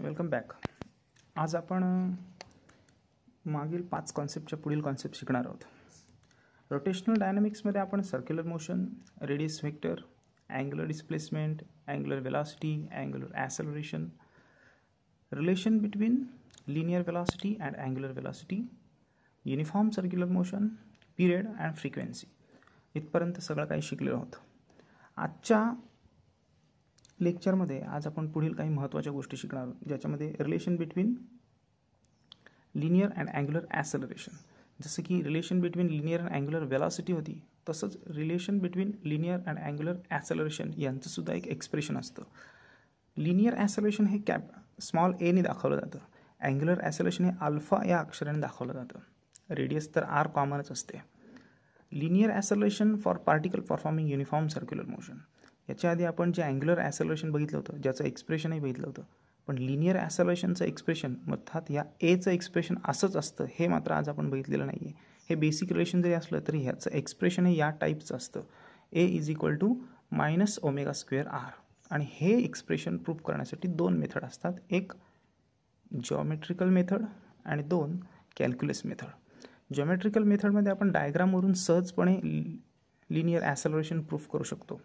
Welcome back. आज आपण मागील 5 कॉन्सेप्टच्या पुढील कॉन्सेप्ट शिकणार आहोत. रोटेशनल डायनॅमिक्समध्ये आपण circular motion, radius vector, angular displacement, angular velocity, angular acceleration, relation between linear velocity and angular velocity, uniform circular motion, period and frequency इथपर्यंत सगळं काही शिकलेलो आहोत. आजच्या लेक्चरमध्ये आज आपण पुढील काही महत्त्वाच्या गोष्टी शिकणार आहोत, ज्याच्यामध्ये relation between linear and angular acceleration, जसं की relation between linear and angular velocity होती, तसंच relation between linear and angular acceleration यांचंसुद्धा एक एक्सप्रेशन असतं. लिनियर ॲसेलरेशन हे स्मॉल एने दाखवलं जातं, अँग्युलर ॲसेलरेशन हे अल्फा या अक्षराने दाखवलं जातं, रेडियस तर आर कॉमनच असते. Linear acceleration for particle performing uniform circular motion. याच्या आधी आपण जे अँग्युलर ॲसेलरेशन बघितलं होतं, ज्याचं एक्सप्रेशनही बघितलं होतं, पण लिनियर ॲसेलरेशनचं एक्सप्रेशन अर्थात या एचं एक्सप्रेशन असंच असतं हे मात्र आज आपण बघितलेलं नाही आहे. हे बेसिक रिलेशन जरी असलं तरी ह्याचं एक्सप्रेशन हे या टाईपचं असतं, A is equal to minus omega square R. आणि हे एक्सप्रेशन प्रूव्ह करण्यासाठी 2 मेथड असतात, एक जॉमेट्रिकल मेथड आणि 2 कॅल्क्युलस मेथड. जॉमेट्रिकल मेथडमध्ये आपण डायग्रामवरून सहजपणे लिनियर ॲसेलरेशन प्रूव्ह करू शकतो,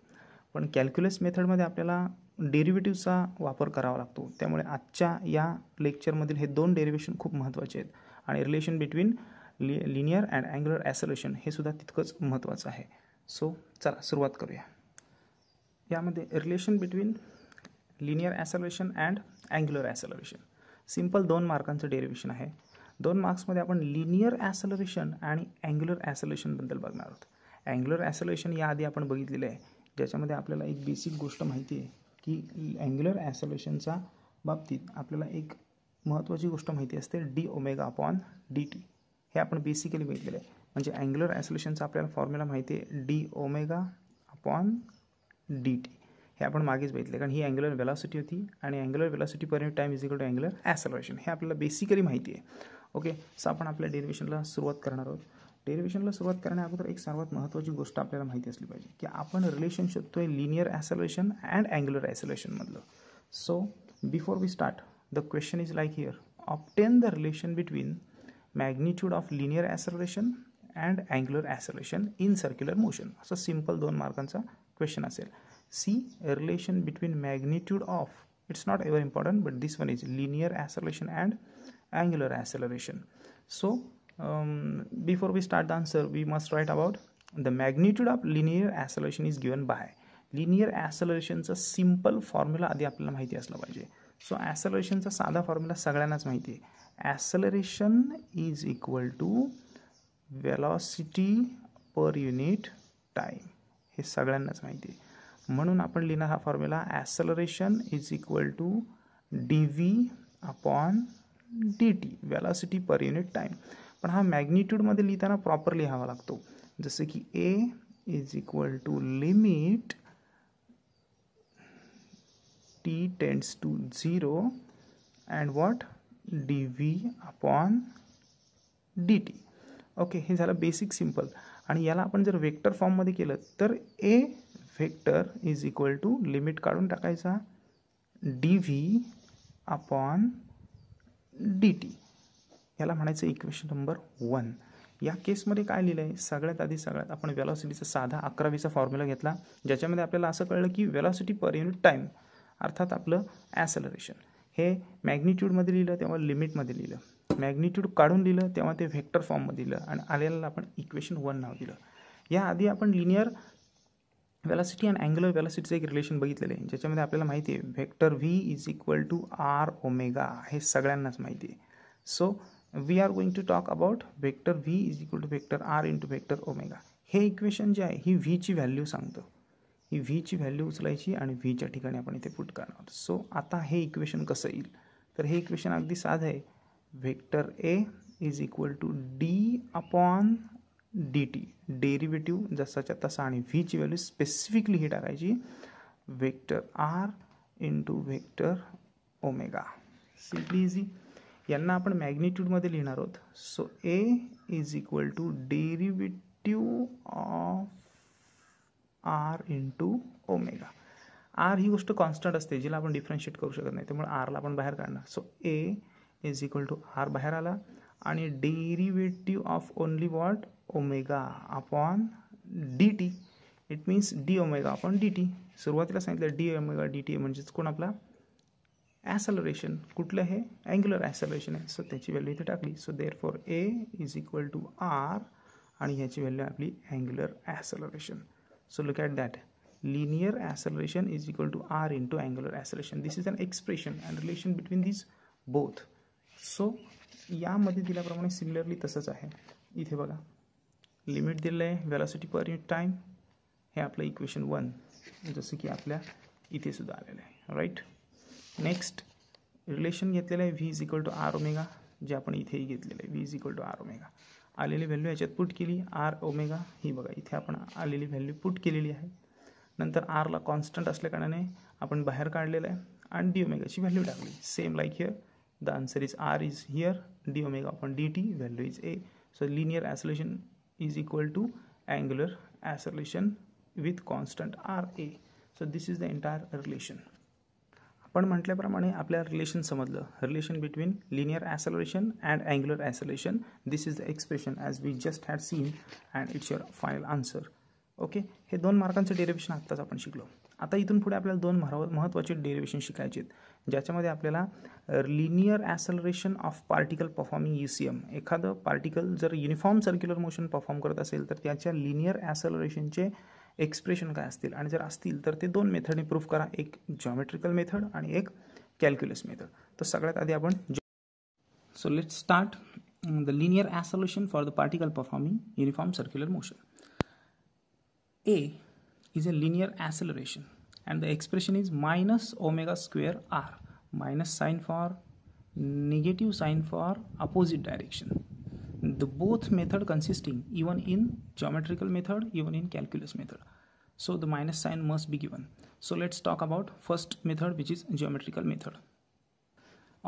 पण कॅल्क्युलस मेथडमध्ये आपल्याला डेरिव्हेटिव्हचा वापर करावा लागतो. त्यामुळे आजच्या या लेक्चरमधील हे 2 डेरिव्हेशन खूप महत्त्वाचे आहेत आणि relation between linear and angular acceleration हे सुद्धा तितकंच महत्त्वाचं आहे. सो चला सुरुवात करूया. यामध्ये relation between linear acceleration and angular acceleration simple 2 मार्कांचं डेरिव्हेशन आहे. 2 मार्क्समध्ये आपण लिनियर ॲसेलरेशन आणि अँग्युलर ॲसेलरेशनबद्दल बघणार आहोत. अँग्युलर ॲसेलरेशन याआधी आपण बघितलेलं आहे, ज्याच्यामध्ये आपल्याला एक बेसिक गोष्ट माहिती आहे की अँग्युलर ॲसेलरेशनच्या बाबतीत आपल्याला एक महत्त्वाची गोष्ट माहिती असते, D omega upon D T. हे आपण बेसिकली बघितलेलं आहे. म्हणजे अँग्युलर ॲसेलरेशनचा आपल्याला फॉर्म्युला माहिती आहे, D omega upon D T. हे आपण मागेच बघितले, कारण ही अँग्युलर वेलॉसिटी होती आणि angular velocity per unit time is equal to angular acceleration. हे आपल्याला बेसिकली माहिती आहे. ओके, सो आपण आपल्या डेरिव्हेशनला सुरुवात करणार आहोत. डेरिव्हेशनला सुरुवात करण्याअगोदर एक सर्वात महत्त्वाची गोष्ट आपल्याला माहिती असली पाहिजे की आपण रिलेशन शोधतोय लिनियर ॲसेलरेशन अँड अँग्युलर ॲसेलरेशनमधलं. So before we start the question is like here, obtain the relation between magnitude of linear acceleration and angular acceleration in circular motion. असं सिम्पल 2 मार्कांचा क्वेश्चन असेल. See relation between magnitude of, it's not ever important but this one is linear acceleration and angular acceleration. So before we start the answer, we must write about the magnitude of linear acceleration is given by. Linear ॲसेलरेशनचा simple formula आधी आपल्याला माहिती असला पाहिजे. So ॲसेलरेशनचा साधा formula सगळ्यांनाच माहिती आहे. Acceleration is equal to velocity per unit time. हे सगळ्यांनाच माहिती आहे. म्हणून आपण लिहिणार हा formula, acceleration is equal to D V upon D T, velocity per unit time. पण हा मॅग्निट्यूडमध्ये लिहिताना प्रॉपर लिहावा लागतो, जसं की A is equal to limit T tends to 0 and what D V upon D T. Okay, हे झालं बेसिक सिम्पल. आणि याला आपण जर वेक्टर फॉर्ममध्ये केलं तर A vector is equal to limit काढून टाकायचा D V upon D T. याला म्हणायचं इक्वेशन नंबर 1. या केसमध्ये काय लिहिलं आहे, सगळ्यात आपण वेलॉसिटीचा साधा 11वीचा फॉर्म्युला घेतला, ज्याच्यामध्ये आपल्याला असं कळलं की वेलॉसिटी पर युनिट टाईम अर्थात आपलं ॲसेलरेशन हे मॅग्निट्यूडमध्ये लिहिलं तेव्हा लिमिटमध्ये लिहिलं, मॅग्निट्यूड काढून लिहिलं तेव्हा ते व्हेक्टर फॉर्ममध्ये लिहिलं आणि आलेला आपण इक्वेशन 1 नाव दिलं. याआधी आपण लिनियर वेलॉसिटी आणि अँग्युलर वेलॉसिटीचं एक रिलेशन बघितलेलं आहे, ज्याच्यामध्ये आपल्याला माहिती आहे vector V is equal to R omega. हे सगळ्यांनाच माहिती आहे. So we are going to talk about vector v is equal to vector r into vector omega. हे इक्वेशन जे आहे ही v ची व्हॅल्यू सांगतं. ही v ची व्हॅल्यू उचलायची आणि v च्या ठिकाणी आपण इथे पुट करणार. सो आता हे इक्वेशन कसं येईल, तर हे इक्वेशन अगदी साधं आहे. Vector a is equal to D upon D T, derivative जसाच्या तसा, आणि v ची व्हॅल्यू स्पेसिफिकली ही टाकायची vector r into vector omega. Simply easy. यांना आपण मॅग्निट्यूडमध्ये लिहिणार आहोत. So A is equal to derivative of R into omega. R ही गोष्ट कॉन्स्टंट असते जिला आपण डिफरन्शिएट करू शकत नाही, त्यामुळे आरला आपण बाहेर काढणार. So A is equal to R बाहेर आला आणि derivative of only what omega upon D T. It means D omega upon D T. सुरुवातीला सांगितलं डी ओमेगा डी टी म्हणजेच कोण आपला ॲसलरेशन. कुठलं हे अँग्युलर ॲसलरेशन आहे. सो त्याची व्हॅल्यू इथे टाकली. So therefore a is equal to r आणि ह्याची व्हॅल्यू आपली angular acceleration. So look at that. linear acceleration is equal to r into angular acceleration. This is an expression and relation between these both. So यामध्ये दिल्याप्रमाणे similarly तसंच आहे. इथे बघा limit दिलं आहे वेलॉसिटी पर युनिट टाईम. हे आपलं इक्वेशन 1 जसं की आपल्या इथे सुद्धा आलेलं आहे. राईट. नेक्स्ट रिलेशन घेतलेलं आहे V is equal to R omega, जे आपण इथेही घेतलेलं आहे V is equal to R omega. आलेली व्हॅल्यू याच्यात पुट केली आर ओमेगा. ही बघा इथे आपण आलेली व्हॅल्यू पुट केलेली आहे. नंतर आरला कॉन्स्टंट असल्याकारणाने आपण बाहेर काढलेलं आहे आणि डी ओमेगाची व्हॅल्यू टाकली. Same like here the answer is R is here D omega upon D T. Value is A. So linear acceleration is equal to angular acceleration with constant R A. So this is the entire relation. आपण म्हटल्याप्रमाणे आपल्या relation समजलं. Relation between linear acceleration and angular acceleration. This is the expression as we just had seen and it's your final answer. Okay. हे 2 मार्कांचं derivation आत्ताच आपण शिकलो. आता इथून पुढे आपल्याला 2 महत्त्वाचे डेरिव्हेशन शिकायचे आहेत, ज्याच्यामध्ये आपल्याला linear acceleration of particle performing UCM. एखादं पार्टिकल जर युनिफॉर्म सर्क्युलर मोशन परफॉर्म करत असेल तर त्याच्या लिनियर ॲसलरेशनचे एक्सप्रेशन काय असतील, आणि जर असतील तर ते 2 मेथडने प्रूफ करा. एक जॉमेट्रिकल मेथड आणि एक कॅल्क्युलस मेथड. तर सगळ्यात आधी आपण so let's start the linear acceleration for the particle performing uniform circular motion. A is a linear acceleration and the expression is minus omega square r. Minus sign for negative sign for opposite direction. The both method consisting even in geometrical method, even in calculus method. So the minus sign must be given. So let's talk about first method, which is geometrical method.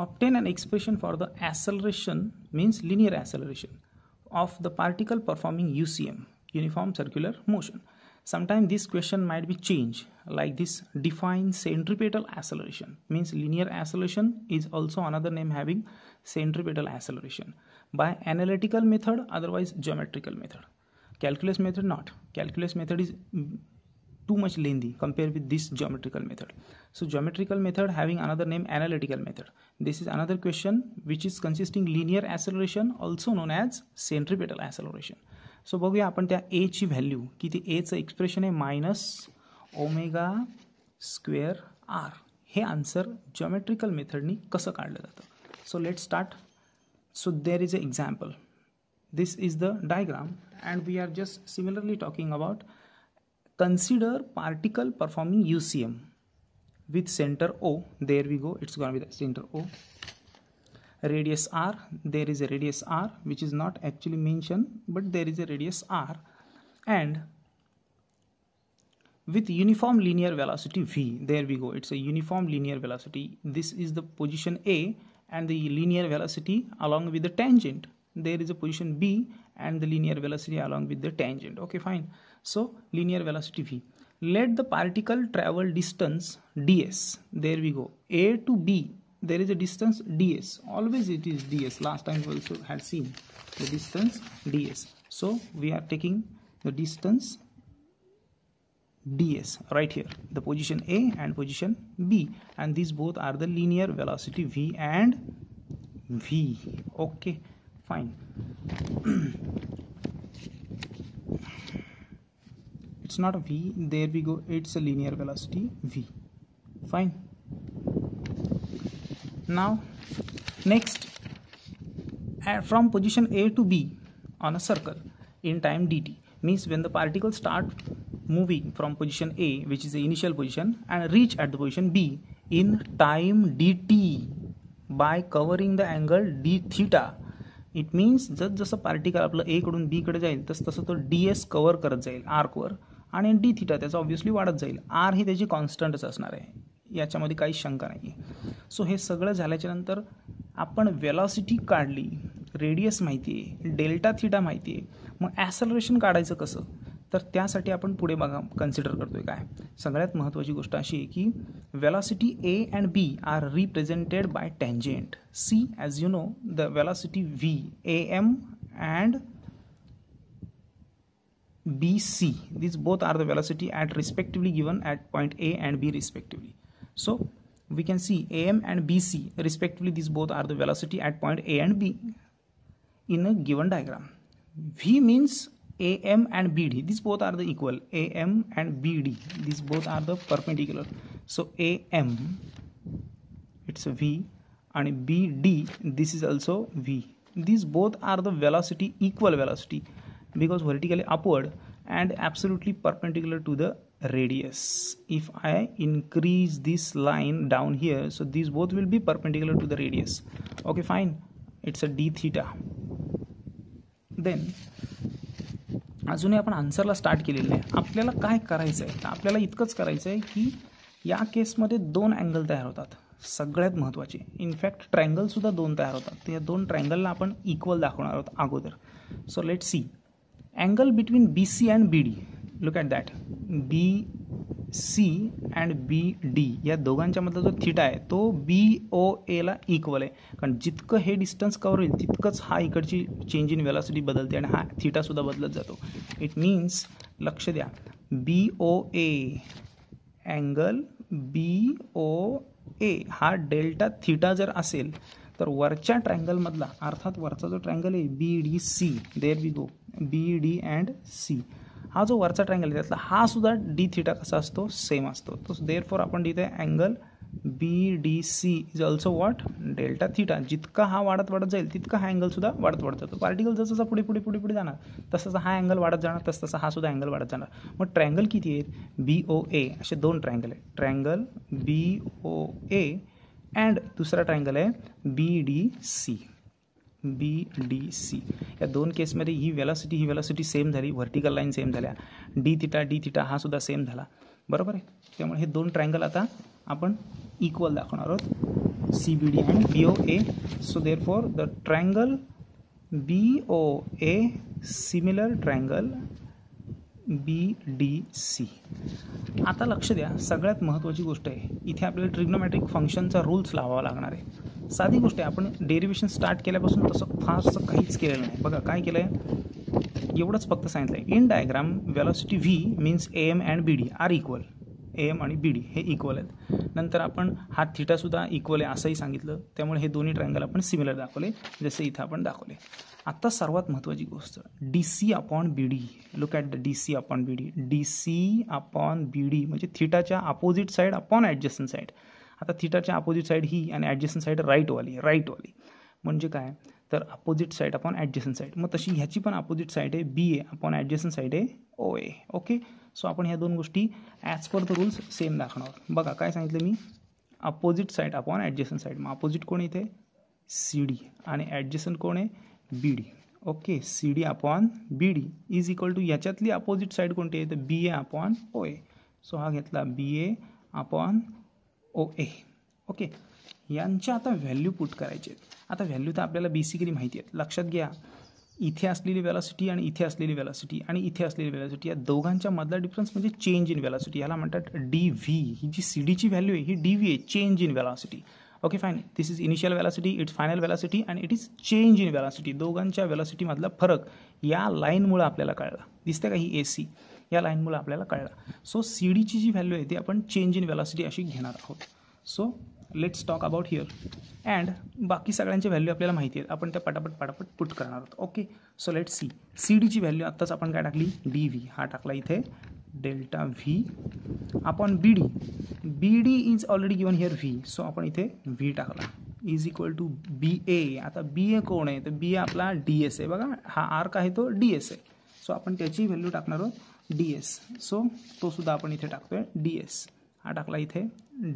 Obtain an expression for the acceleration, means linear acceleration of the particle performing UCM, uniform circular motion. Sometimes this question might be changed like this. Define centripetal acceleration. Means linear acceleration is also another name having centripetal acceleration. By analytical method, otherwise geometrical method. Calculus method not. Calculus method is too much lengthy compared with this geometrical method. So geometrical method having another name analytical method. This is another question which is consisting linear acceleration, also known as centripetal acceleration. So बघूया आपण त्या एची value किती. एचं expression आहे minus omega square R. हे answer geometrical मेथडनी कसं काढलं जातं. So let start. So there is a example. This is the diagram and we are just similarly talking about consider particle performing UCM with center O. There we go. It's going to be the center O. Radius r, there is a radius r which is not actually mentioned, but there is a radius r, and with uniform linear velocity v. There we go. It's a uniform linear velocity. This is the position A, and the linear velocity along with the tangent. There is a position B and the linear velocity along with the tangent. Okay, fine. So linear velocity v. Let the particle travel distance ds. There we go. A to B. There is a distance ds. Always it is ds. Last time we also had seen the distance ds. So we are taking the distance ds right here, the position A and position B, and these both are the linear velocity v and v. Okay, fine. It's not a v. There we go. It's a linear velocity v. Fine. Now next, from position A to B on a circle in time dt, means when the particles start moving from position A, which is the initial position, and reach at the position B in time dt by covering the angle d theta. It means जसं particle आपलं A कडून B कडे जाईल तसं तो ds cover करत जाईल आर्कवर, आणि डी थिटा त्याचा ऑब्व्हियसली वाढत जाईल. आर ही त्याची कॉन्स्टंटच असणार आहे, याच्यामध्ये काही शंका नाही आहे. सो हे सगळं झाल्याच्या नंतर आपण वेलॉसिटी काढली, रेडियस माहिती आहे, डेल्टा थिटा माहिती आहे. मग ॲसलरेशन काढायचं कसं, तर त्यासाठी आपण पुढे बघा कन्सिडर करतोय काय. सगळ्यात महत्त्वाची गोष्ट अशी आहे की velocity A and B are represented by tangent. See as you know the velocity V A M and BC, these both are the velocity at respectively given at point A and B respectively. So we can see AM and BC respectively, these both are the velocity at point A and B in a given diagram. V means AM and BD, these both are the equal. AM and BD, these both are the perpendicular. So AM, it's a V, and BD, this is also V. These both are the velocity, equal velocity, because vertically upward and absolutely perpendicular to the radius. If I increase this line down here, so these both will be perpendicular to the radius. Okay, fine, it's a d theta. Then अजूनही आपण आन्सरला start केलेलं आहे. आपल्याला काय करायचं आहे, तर आपल्याला इतकंच करायचं आहे की या केसमध्ये दोन अँगल तयार होतात, सगळ्यात महत्त्वाचे. इनफॅक्ट ट्रायंगलसुद्धा दोन तयार होतात. त्या दोन ट्रायंगलला आपण इक्वल दाखवणार आहोत अगोदर. So let C angle between BC and BD. Look at that. BC and BD या दोघांच्या मधला जो थीटा आहे तो BOA ला इक्वल आहे. कारण जितकं हे डिस्टन्स कव्हर होईल तितकंच हा इकडची चेंज इन वेलॉसिटी बदलते आणि हा थीटा सुद्धा बदलत जातो. इट मीन्स, लक्ष द्या, BOA अँगल BOA हा डेल्टा थीटा जर असेल तर वरच्या ट्रायंगलमधला, अर्थात वरचा जो ट्रायंगल आहे BDC, there we go, BD and C, हा जो वरचा ट्रायंगल आहे त्यातला हा सुद्धा डी थीटा कसा असतो, सेम असतो. तो देअरफॉर आपण लिहितो आहे angle BDC is also what, delta theta. जितका हा वाढत जाईल तितका हा अँगल सुद्धा वाढत जातो. पार्टिकल जसं पुढे पुढे पुढे पुढे जाणार तसं हा अँगल वाढत जाणार, तसं हा सुद्धा अँगल वाढत जाणार. मग ट्रायंगल किती आहेत, BOA असे दोन ट्रायंगल आहेत. ट्रायंगल BOA अँड दुसरा ट्रायंगल आहे BDC. या दोन केसमध्ये ही वेलॉसिटी सेम झाली, व्हर्टिकल लाईन सेम झाल्या, डी थिटा हा सुद्धा सेम झाला, बरोबर आहे. त्यामुळे हे दोन ट्रायंगल आता आपण इक्वल दाखवणार आहोत, CBD and BOA. So therefore the triangle BOA similar triangle BDC. आता लक्ष द्या, सगळ्यात महत्त्वाची गोष्ट आहे, इथे आपल्याला ट्रिग्नोमॅट्रिक फंक्शनचा रूल्स लावावा लागणार आहे. साधी गोष्ट आहे, आपण डेरिव्हेशन स्टार्ट केल्यापासून तसं फारसं काहीच केलेलं नाही. बघा काय केलं आहे, एवढंच फक्त सांगितलं आहे, in diagram velocity V means AM and BD are equal. AM आणि BD हे इक्वल आहेत. नंतर आपण हा थीटासुद्धा इक्वल आहे असंही सांगितलं. त्यामुळे हे दोन्ही ट्रायंगल आपण सिमिलर दाखवले, जसे इथं आपण दाखवले. आता सर्वात महत्त्वाची गोष्ट, DC upon BD. Look at the DC upon BD. DC upon BD म्हणजे थीटाच्या opposite side upon adjacent side. आता थीटाच्या अपोजिट साईड ही आणि ॲडजस्टंट साईड राईटवाली म्हणजे काय, तर opposite side upon adjacent side. मग तशी ह्याची पण अपोजिट साईड आहे BA अपॉन ॲडजस्टंट साईड आहे OA. ओके, सो आपण ह्या दोन गोष्टी as per the rules same दाखवणार आहोत. बघा काय सांगितलं मी, opposite side upon adjacent side. मग अपोजिट कोण इथे CD आणि ॲडजस्टंट कोण आहे BD. Okay, CD upon BD is equal to याच्यातली अपोजिट साईड कोणती आहे, तर BA अपॉन OA. सो हा घेतला BA अपॉन OA. ओके, यांच्या आता व्हॅल्यू पुट करायचे आहेत. आता व्हॅल्यू तर आपल्याला बेसिकली माहिती आहेत. लक्षात घ्या, इथे असलेली वेलॉसिटी आणि इथे असलेली वेलॉसिटी आणि इथे असलेली वेलॉसिटी या दोघांच्या मधला डिफरन्स म्हणजे चेंज इन वेलॉसिटी. याला म्हणतात DV. ही जी CDची व्हॅल्यू आहे ही DV आहे, change in velocity. Okay fine, this is initial velocity, it's final velocity and it is change in velocity. दोघांच्या वेलॉसिटीमधला फरक या लाईनमुळे आपल्याला कळला. दिसते का, ही AC या लाईनमुळे आपल्याला कळला. सो CDची जी व्हॅल्यू आहे ती आपण चेंज इन वेलॉसिटी अशी घेणार आहोत. So let's talk about here. And बाकी सगळ्यांची व्हॅल्यू आपल्याला माहिती आहेत, आपण त्या पटापट पुट करणार आहोत. Okay, so let see. CDची व्हॅल्यू आत्ताच आपण काय टाकली, DV. हा टाकला इथे delta V upon BD. BD is already given here V. सो आपण इथे V टाकला इज इक्वल टू BA. आता BA कोण आहे, तर BA आपला DS आहे. बघा हा आर्क आहे तो DS आहे. सो आपण त्याची व्हॅल्यू टाकणार आहोत DS. सो तो सुद्धा आपण इथे टाकतोय DS. हा टाकला इथे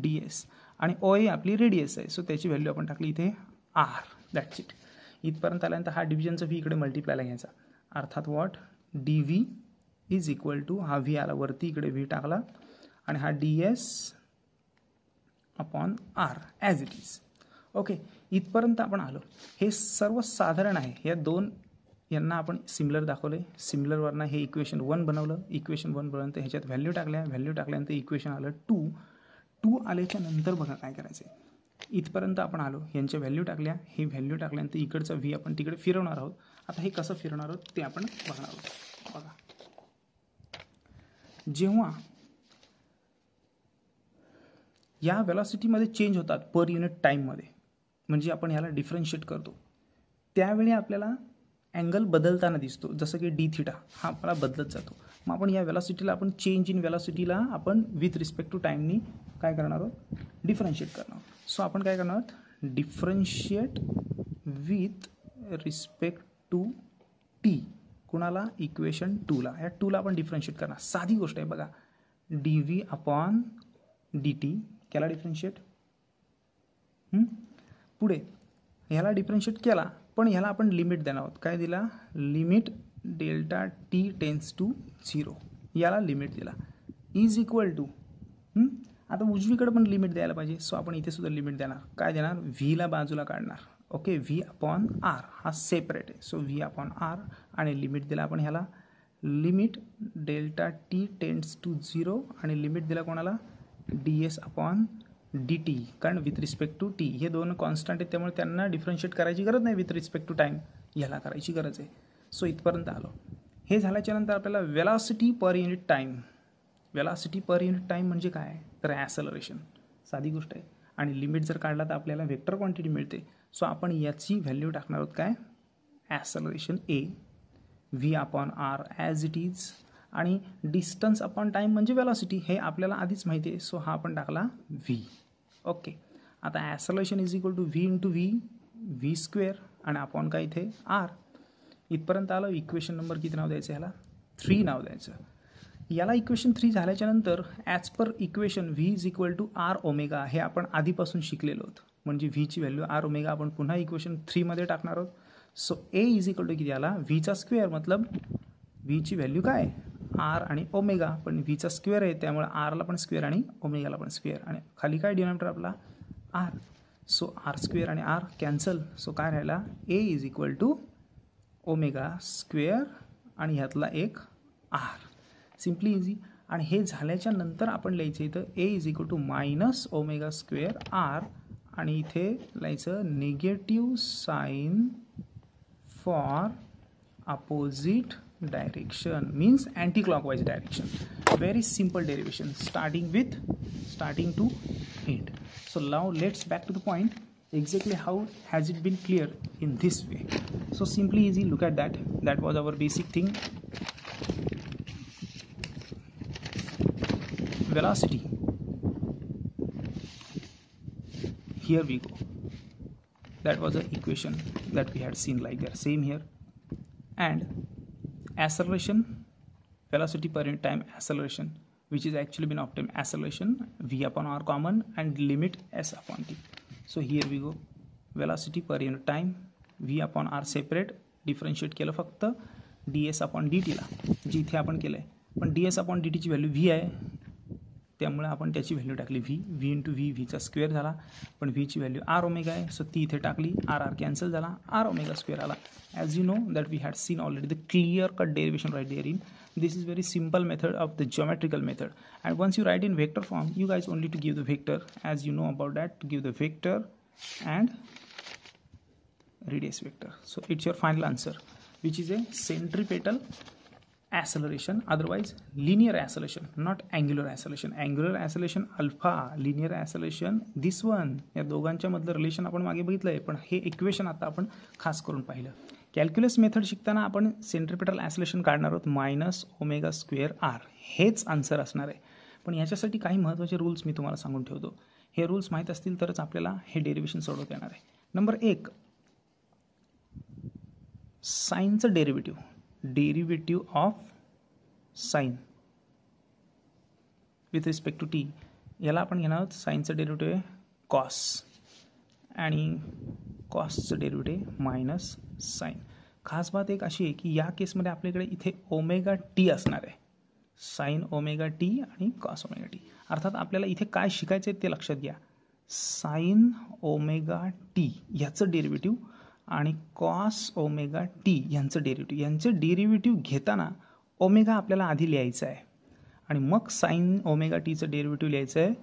DS आणि OA आपली रेडियस आहे. सो त्याची व्हॅल्यू आपण टाकली इथे R. That's it. इथपर्यंत आल्यानंतर हा डिव्हिजनचा V इकडे मल्टिप्लायला घ्यायचा. अर्थात what, DV is equal to, हा V आला वरती, इकडे V टाकला आणि हा DS upon R as it is. Okay, इथपर्यंत आपण आलो. हे सर्व साधारण आहे. या दोन यांना आपण सिमिलर दाखवले, सिमिलरवरनं हे इक्वेशन 1 बनवलं, इक्वेशन 1 बनवलं तर ह्याच्यात व्हॅल्यू टाकल्यानंतर इक्वेशन आलं 2 आल्याच्या नंतर बघा काय करायचं आहे. इथपर्यंत आपण आलो, यांच्या व्हॅल्यू टाकल्या, हे व्हॅल्यू टाकल्यानंतर इकडचा व्ही आपण तिकडे फिरवणार आहोत. आता हे कसं फिरवणार आहोत ते आपण बघणार आहोत. बघा, जेव्हा या व्हेलॉसिटीमध्ये चेंज होतात पर युनिट टाईममध्ये, म्हणजे आपण ह्याला डिफरन्शिएट करतो, त्यावेळी आपल्याला अँगल बदलताना दिसतो, जसं की डी थिटा हा आपला बदलत जातो. मग आपण या व्हेलॉसिटीला आपण चेंज इन व्हेलॉसिटीला आपण विथ रिस्पेक्ट टू टाईमनी काय करणार आहोत, डिफरन्शिएट करणार आहोत. सो आपण काय करणार आहोत, differentiate with respect to T. कुणाला, इक्वेशन 2ला. या 2ला आपण डिफरन्शिएट करणार. साधी गोष्ट आहे बघा, D V upon D T केला डिफरन्शिएट. पुढे ह्याला डिफरन्शिएट केला, पण ह्याला आपण लिमिट देणार आहोत. काय दिला, limit delta T tends to 0. याला लिमिट दिला इज इक्वल टू, आता उजवीकडे पण लिमिट द्यायला पाहिजे. सो आपण इथे सुद्धा लिमिट देणार. काय देणार, व्हीला बाजूला काढणार. ओके, व्ही अपॉन आर हा सेपरेट आहे. सो व्ही अपॉन आर आणि लिमिट दिला आपण ह्याला, limit delta T tends to 0 आणि लिमिट दिला कोणाला, D S upon D T. कारण विथ रिस्पेक्ट टू टी हे दोन कॉन्स्टंट आहेत, त्यामुळे त्यांना डिफरन्शिएट करायची गरज नाही. विथ रिस्पेक्ट टू टाईम ह्याला करायची गरज आहे. सो इथपर्यंत आलो. हे झाल्याच्या नंतर आपल्याला velocity per unit time. Velocity per unit time म्हणजे काय, तर ॲसेलरेशन. साधी गोष्ट आहे. आणि लिमिट जर काढला तर आपल्याला वेक्टर क्वांटिटी मिळते. सो आपण याची व्हॅल्यू टाकणार आहोत काय, acceleration A, V upon R as it is, आणि डिस्टन्स अपॉन टाईम म्हणजे वेलॉसिटी, हे आपल्याला आधीच माहिती आहे. सो हा आपण टाकला व्ही. ओके, आता acceleration is equal to v into v square आणि अपॉन काय इथे आर. इथपर्यंत आलं. इक्वेशन नंबर किती नाव द्यायचं ह्याला, 3 नाव द्यायचं. याला इक्वेशन 3 झाल्याच्या नंतर as per equation V is equal to R omega हे आपण आधीपासून शिकलेलो आहोत. म्हणजे व्हीची व्हॅल्यू आर ओमेगा आपण पुन्हा इक्वेशन 3मध्ये टाकणार आहोत. So A is equal to किती आला, व्हीचा स्क्वेअर, मतलब व्हीची व्हॅल्यू काय, आर आणि ओमेगा, पण व्हीचा स्क्वेअर आहे त्यामुळे आरला पण स्क्वेअर आणि ओमेगाला पण स्क्वेअर, आणि खाली काय डिनॉमिनेटर आपला आर. सो आर स्क्वेअर आणि आर कॅन्सल. सो काय राहिला, a is equal to omega square आणि ह्यातला एक आर. Simply easy. आणि हे झाल्याच्या नंतर आपण लिहायचं इथं a is equal to minus omega square R, आणि इथे लिहायचं negative sign for opposite direction, means anti clockwise direction. Very simple derivation starting to end. So now let's back to the point. Exactly how has it been clear in this way? So simply easy, look at that. That was our basic thing. Velocity. Here we go. That was the equation that we had seen like that. Same here. And acceleration, velocity per unit time acceleration, which is actually been obtained acceleration v upon r common and limit s upon t. So here we go, velocity per unit time v upon r separate, differentiate केलं फक्त ds upon dt ला, जी इथे आपण केलं आहे. पण ds upon dt ची value v आहे, त्यामुळे आपण त्याची व्हॅल्यू टाकली v इंटू व्हीचा स्क्वेअर झाला. पण व्हीची व्हॅल्यू आर ओमेगा आहे, सो ती इथे टाकली, आर कॅन्सल झाला, आर ओमेगा स्क्वेअर आला. As you know that we had seen already the clear cut derivation right there in. This is very simple method of the geometrical method, and once you write in vector form, you guys only to give the vector, as you know about that, to give the vector and radius vector. So it's your final answer, which is a centripetal acceleration, otherwise linear acceleration, not angular acceleration. Angular acceleration alpha, linear acceleration this one. या दोघांच्या मधलं relation आपण मागे बघितलंय, पण हे equation आता आपण खास करून पाहिलं. कॅल्क्युलस मेथड शिकताना आपण सेंट्रिपेटल ॲसेलेरेशन काढणार आहोत मायनस ओमेगा स्क्वेअर आर, हेच आन्सर असणार आहे. पण याच्यासाठी काही महत्त्वाचे रूल्स मी तुम्हाला सांगून ठेवतो. हे रूल्स माहीत असतील तरच आपल्याला हे डेरिवेशन सोडवता येणार आहे. नंबर 1, साईनचं derivative of sine with respect to t, याला आपण घेणार आहोत. साईनचं डेरिव्हेटिव्ह आहे कॉस, आणि कॉसचं डेरिव्हेटिव्ह मायनस साईन. खास बात एक अशी आहे की या केसमध्ये आपल्याकडे इथे ओमेगा टी असणार आहे, साईन ओमेगा टी आणि कॉस ओमेगा टी. अर्थात आपल्याला इथे काय शिकायचं आहे ते लक्षात घ्या. साईन ओमेगा टी ह्याचं डेरिव्हेटिव्ह आणि कॉस ओमेगा टी यांचं डेरिव्हेटिव्ह घेताना ओमेगा आपल्याला आधी लिहायचं आहे आणि मग साइन ओमेगा टीचं डेरिव्हेटिव्ह लिहायचं आहे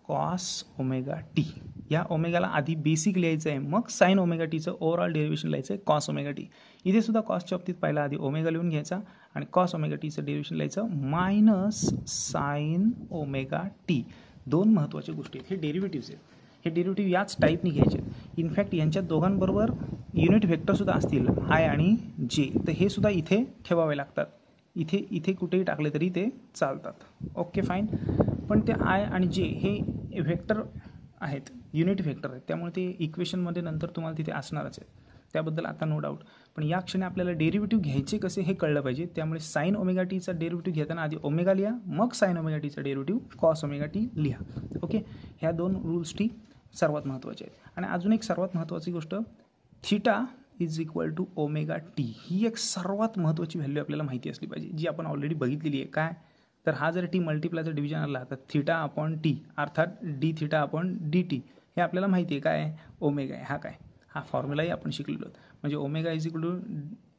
कॉस ओमेगा टी. या ओमेगाला आधी बेसिक लिहायचं आहे, मग साइन ओमेगा टीचं ओव्हरऑल डेरिव्हेशन लिहायचं आहे कॉस ओमेगा टी. इथे सुद्धा कॉसच्या बाबतीत पहिला आधी ओमेगा लिहून घ्यायचा आणि कॉस ओमेगा टीचं डेरिव्हेशन लिहायचं मायनस साइन ओमेगा टी. दोन महत्त्वाच्या गोष्टी आहेत. हे डेरिव्हेटिव्हज आहेत. हे डेरिव्हेटिव्ह याच टाईपनी घ्यायचे आहेत. इनफॅक्ट यांच्या दोघांबरोबर युनिट व्हेक्टरसुद्धा असतील आय आणि जे, तर हे सुद्धा इथे ठेवावे लागतात. इथे कुठेही टाकले तरी ते चालतात. Okay fine. पण ते आय आणि जे हे व्हेक्टर आहेत, युनिट व्हेक्टर आहेत, त्यामुळे ते इक्वेशनमध्ये नंतर तुम्हाला तिथे असणारच आहेत, त्याबद्दल आता नो डाऊट. पण या क्षणी आपल्याला डेरिव्हेटिव्ह घ्यायचे कसे हे कळलं पाहिजे. त्यामुळे साइन ओमेगा टीचा डेरिव्हेटिव्ह घेताना आधी ओमेगा लिहा, मग साइन ओमेगा टीचा डेरिव्हेटिव्ह कॉस ओमेगा टी लिहा. ओके, ह्या दोन रूल्सची सर्वात महत्त्वाची आहेत. आणि अजून एक सर्वात महत्त्वाची गोष्ट, theta is equal to omega t. ही एक सर्वात महत्त्वाची व्हॅल्यू आपल्याला माहिती असली पाहिजे, जी आपण ऑलरेडी बघितलेली आहे. काय तर हा जर टी मल्टिप्लायचा डिव्हिजन आला तर थिटा अपॉन टी अर्थात D theta upon D T हे आपल्याला माहिती आहे. काय ओमेगा आहे, हा फॉर्म्युलाही आपण शिकलेलो आहोत. म्हणजे omega is equal to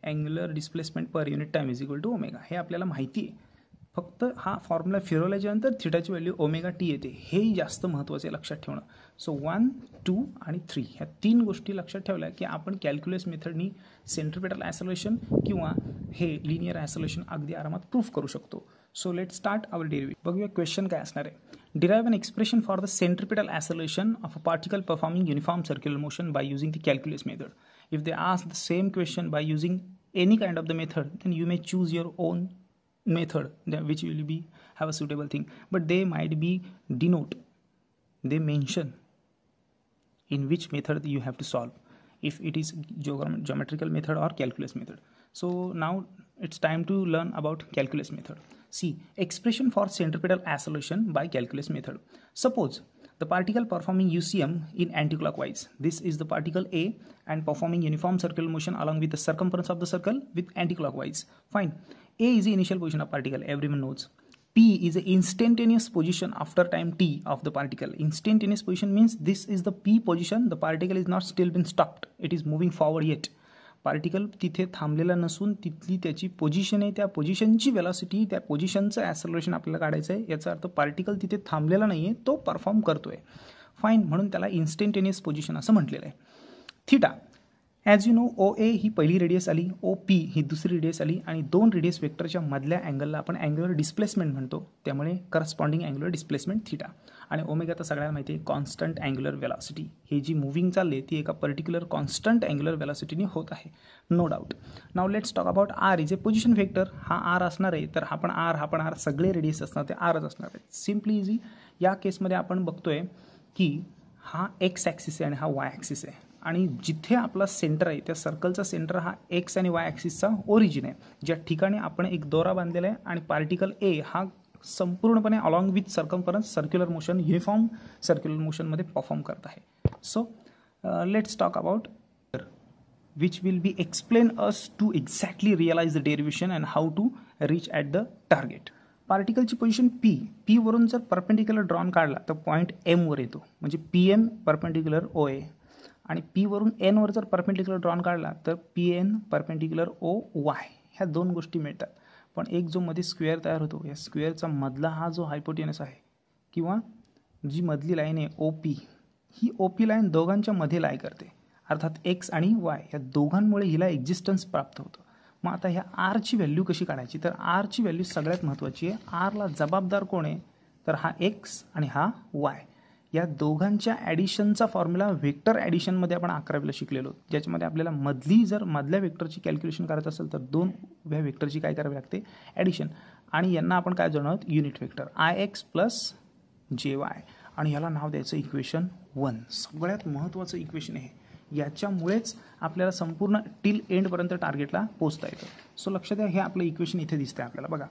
angular displacement per unit time is equal to omega, हे आपल्याला माहिती आहे. फक्त हा फॉर्म्युला फिरवल्याच्यानंतर थिटाची व्हॅल्यू ओमेगा टी येते, हेही जास्त महत्त्वाचं आहे लक्षात ठेवणं. सो 1, 2 आणि 3 ह्या तीन गोष्टी लक्षात ठेवल्या की आपण कॅल्क्युलस मेथडनी सेंट्रिपेटल ॲसोलेशन किंवा हे लिनियर ॲसोलेशन अगदी आरामात प्रूफ करू शकतो. So let start our derivative. बघूया क्वेश्चन काय असणार आहे. Derive an expression for the centripetal acceleration of a particle performing uniform circular motion by using the calculus method. If they ask the same question by using any kind of the method, then you may choose your own method which will be have a suitable thing, but they might be they mention in which method you have to solve, if it is geometrical method or calculus method. So now it's time to learn about calculus method. See, expression for centripetal acceleration by calculus method. Suppose the particle performing UCM in anticlockwise. This is the particle A and performing uniform circular motion along with the circumference of the circle with anticlockwise. Fine. A is the initial position of particle, everyone knows. P is the instantaneous position after time t of the particle. Instantaneous position means this is the P position. The particle is not still been stopped. It is moving forward yet. Particle तिथे थांबलेला नसून तिथली त्याची position आहे, त्या पोझिशनची velocity, त्या पोझिशनचं acceleration आपल्याला काढायचं आहे. याचा अर्थ पार्टिकल तिथे थांबलेला नाही आहे, तो परफॉर्म करतो आहे. फाईन. म्हणून त्याला इन्स्टंटेनियस पोझिशन असं म्हटलेलं आहे. थिटा ॲज यू नो, ओ ए ही पहिली रेडियस आली, ओ पी ही दुसरी रेडियस आली आणि दोन रेडियस वेक्टरच्या मधल्या अँगलला आपण अँग्युलर डिस्प्लेसमेंट म्हणतो, त्यामुळे करस्पॉन्डिंग अँग्युलर डिस्प्लेसमेंट थिटा. आणि ओमेगा तर सगळ्यांना माहिती आहे कॉन्स्टंट अँग्युलर वेलॉसिटी. ही जी मूव्हिंग चालली ती एका पर्टिक्युलर कॉन्स्टंट अँग्युलर वेलॉसिटीने होत आहे, no doubt. Now let's talk about R is a position vector. हा आर असणार आहे, तर हा पण आर सगळे रेडियस असणार ते आरच असणार आहे. Simply easy. या केसमध्ये आपण बघतोय की हा एक्स ॲक्सिस आहे आणि हा वाय ॲक्सिस आहे आणि जिथे आपला सेंटर आहे त्या सर्कलचा सेंटर हा एक्स आणि वाय ॲक्सिसचा ओरिजिन आहे, ज्या ठिकाणी आपण एक दोरा बांधलेला आहे आणि पार्टिकल ए हा संपूर्णपणे along with circumference circular motion uniform circular मोशनमध्ये परफॉर्म करत आहे. So let's talk about which will be explain us to exactly realize the derivation and how to reach at the target. पार्टिकलची position P वरून जर perpendicular drawn काढला तर point एमवर येतो, म्हणजे पी एम परपेंडिक्युलर ओ ए. आणि पी वरून एनवर जर परपेंडिक्युलर ड्रॉन काढला तर पी एन परपेंडिक्युलर ओ वाय. ह्या दोन गोष्टी मिळतात. पण एक जो मध्ये स्क्वेअर तयार होतो, या स्क्वेअरचा मधला हा जो हायपोटेनस आहे किंवा जी मधली लाईन आहे ओ पी, ही ओ पी लाईन दोघांच्या मध्ये लाय करते, अर्थात एक्स आणि वाय या दोघांमुळे हिला एक्झिस्टन्स प्राप्त होतं. मग आता ह्या आरची व्हॅल्यू कशी काढायची, तर आरची व्हॅल्यू सगळ्यात महत्त्वाची आहे. आरला जबाबदार कोण आहे, तर हा एक्स आणि हा वाय. या दोघांच्या ॲडिशनचा फॉर्म्युला व्हेक्टर ॲडिशनमध्ये आपण 11वीला शिकलेलो, ज्याच्यामध्ये आपल्याला मधल्या वेक्टरची कॅल्क्युलेशन करायचं असेल तर दोन उभ्या वेक्टरची काय करावी लागते, ॲडिशन. आणि यांना आपण काय जोडणार आहोत, unit vector I X plus J Y. आणि याला नाव द्यायचं इक्वेशन 1. सगळ्यात महत्त्वाचं इक्वेशन आहे. याच्यामुळेच आपल्याला संपूर्ण टिल एंडपर्यंत टार्गेटला पोहोचता येतं. सो लक्षात द्या, हे आपलं इक्वेशन इथे दिसतंय आपल्याला. बघा,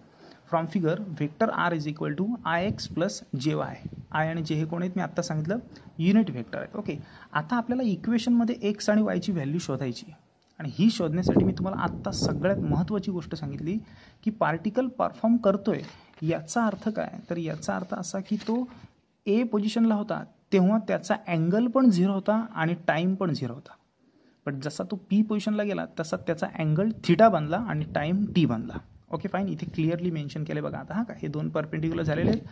from figure vector R is equal to I X plus J Y. I आणि जे हे कोण आहेत मी आत्ता सांगितलं, युनिट वेक्टर आहेत. ओके, आता आपल्याला इक्वेशनमध्ये एक्स आणि वायची व्हॅल्यू शोधायची आणि ही शोधण्यासाठी मी तुम्हाला आत्ता सगळ्यात महत्त्वाची गोष्ट सांगितली की पार्टिकल परफॉर्म करतोय. याचा अर्थ काय, तर याचा अर्थ असा की तो ए पोझिशनला होता तेव्हा त्याचा अँगल पण 0 होता आणि टाईम पण 0 होता. बट जसा तो पी पोझिशनला गेला तसा त्याचा अँगल थिटा बनला आणि टाईम टी बनला. Okay fine. इथे क्लिअरली मेन्शन केले बघा आता. का हे दोन परपेंडिक्युलर झालेले आहेत.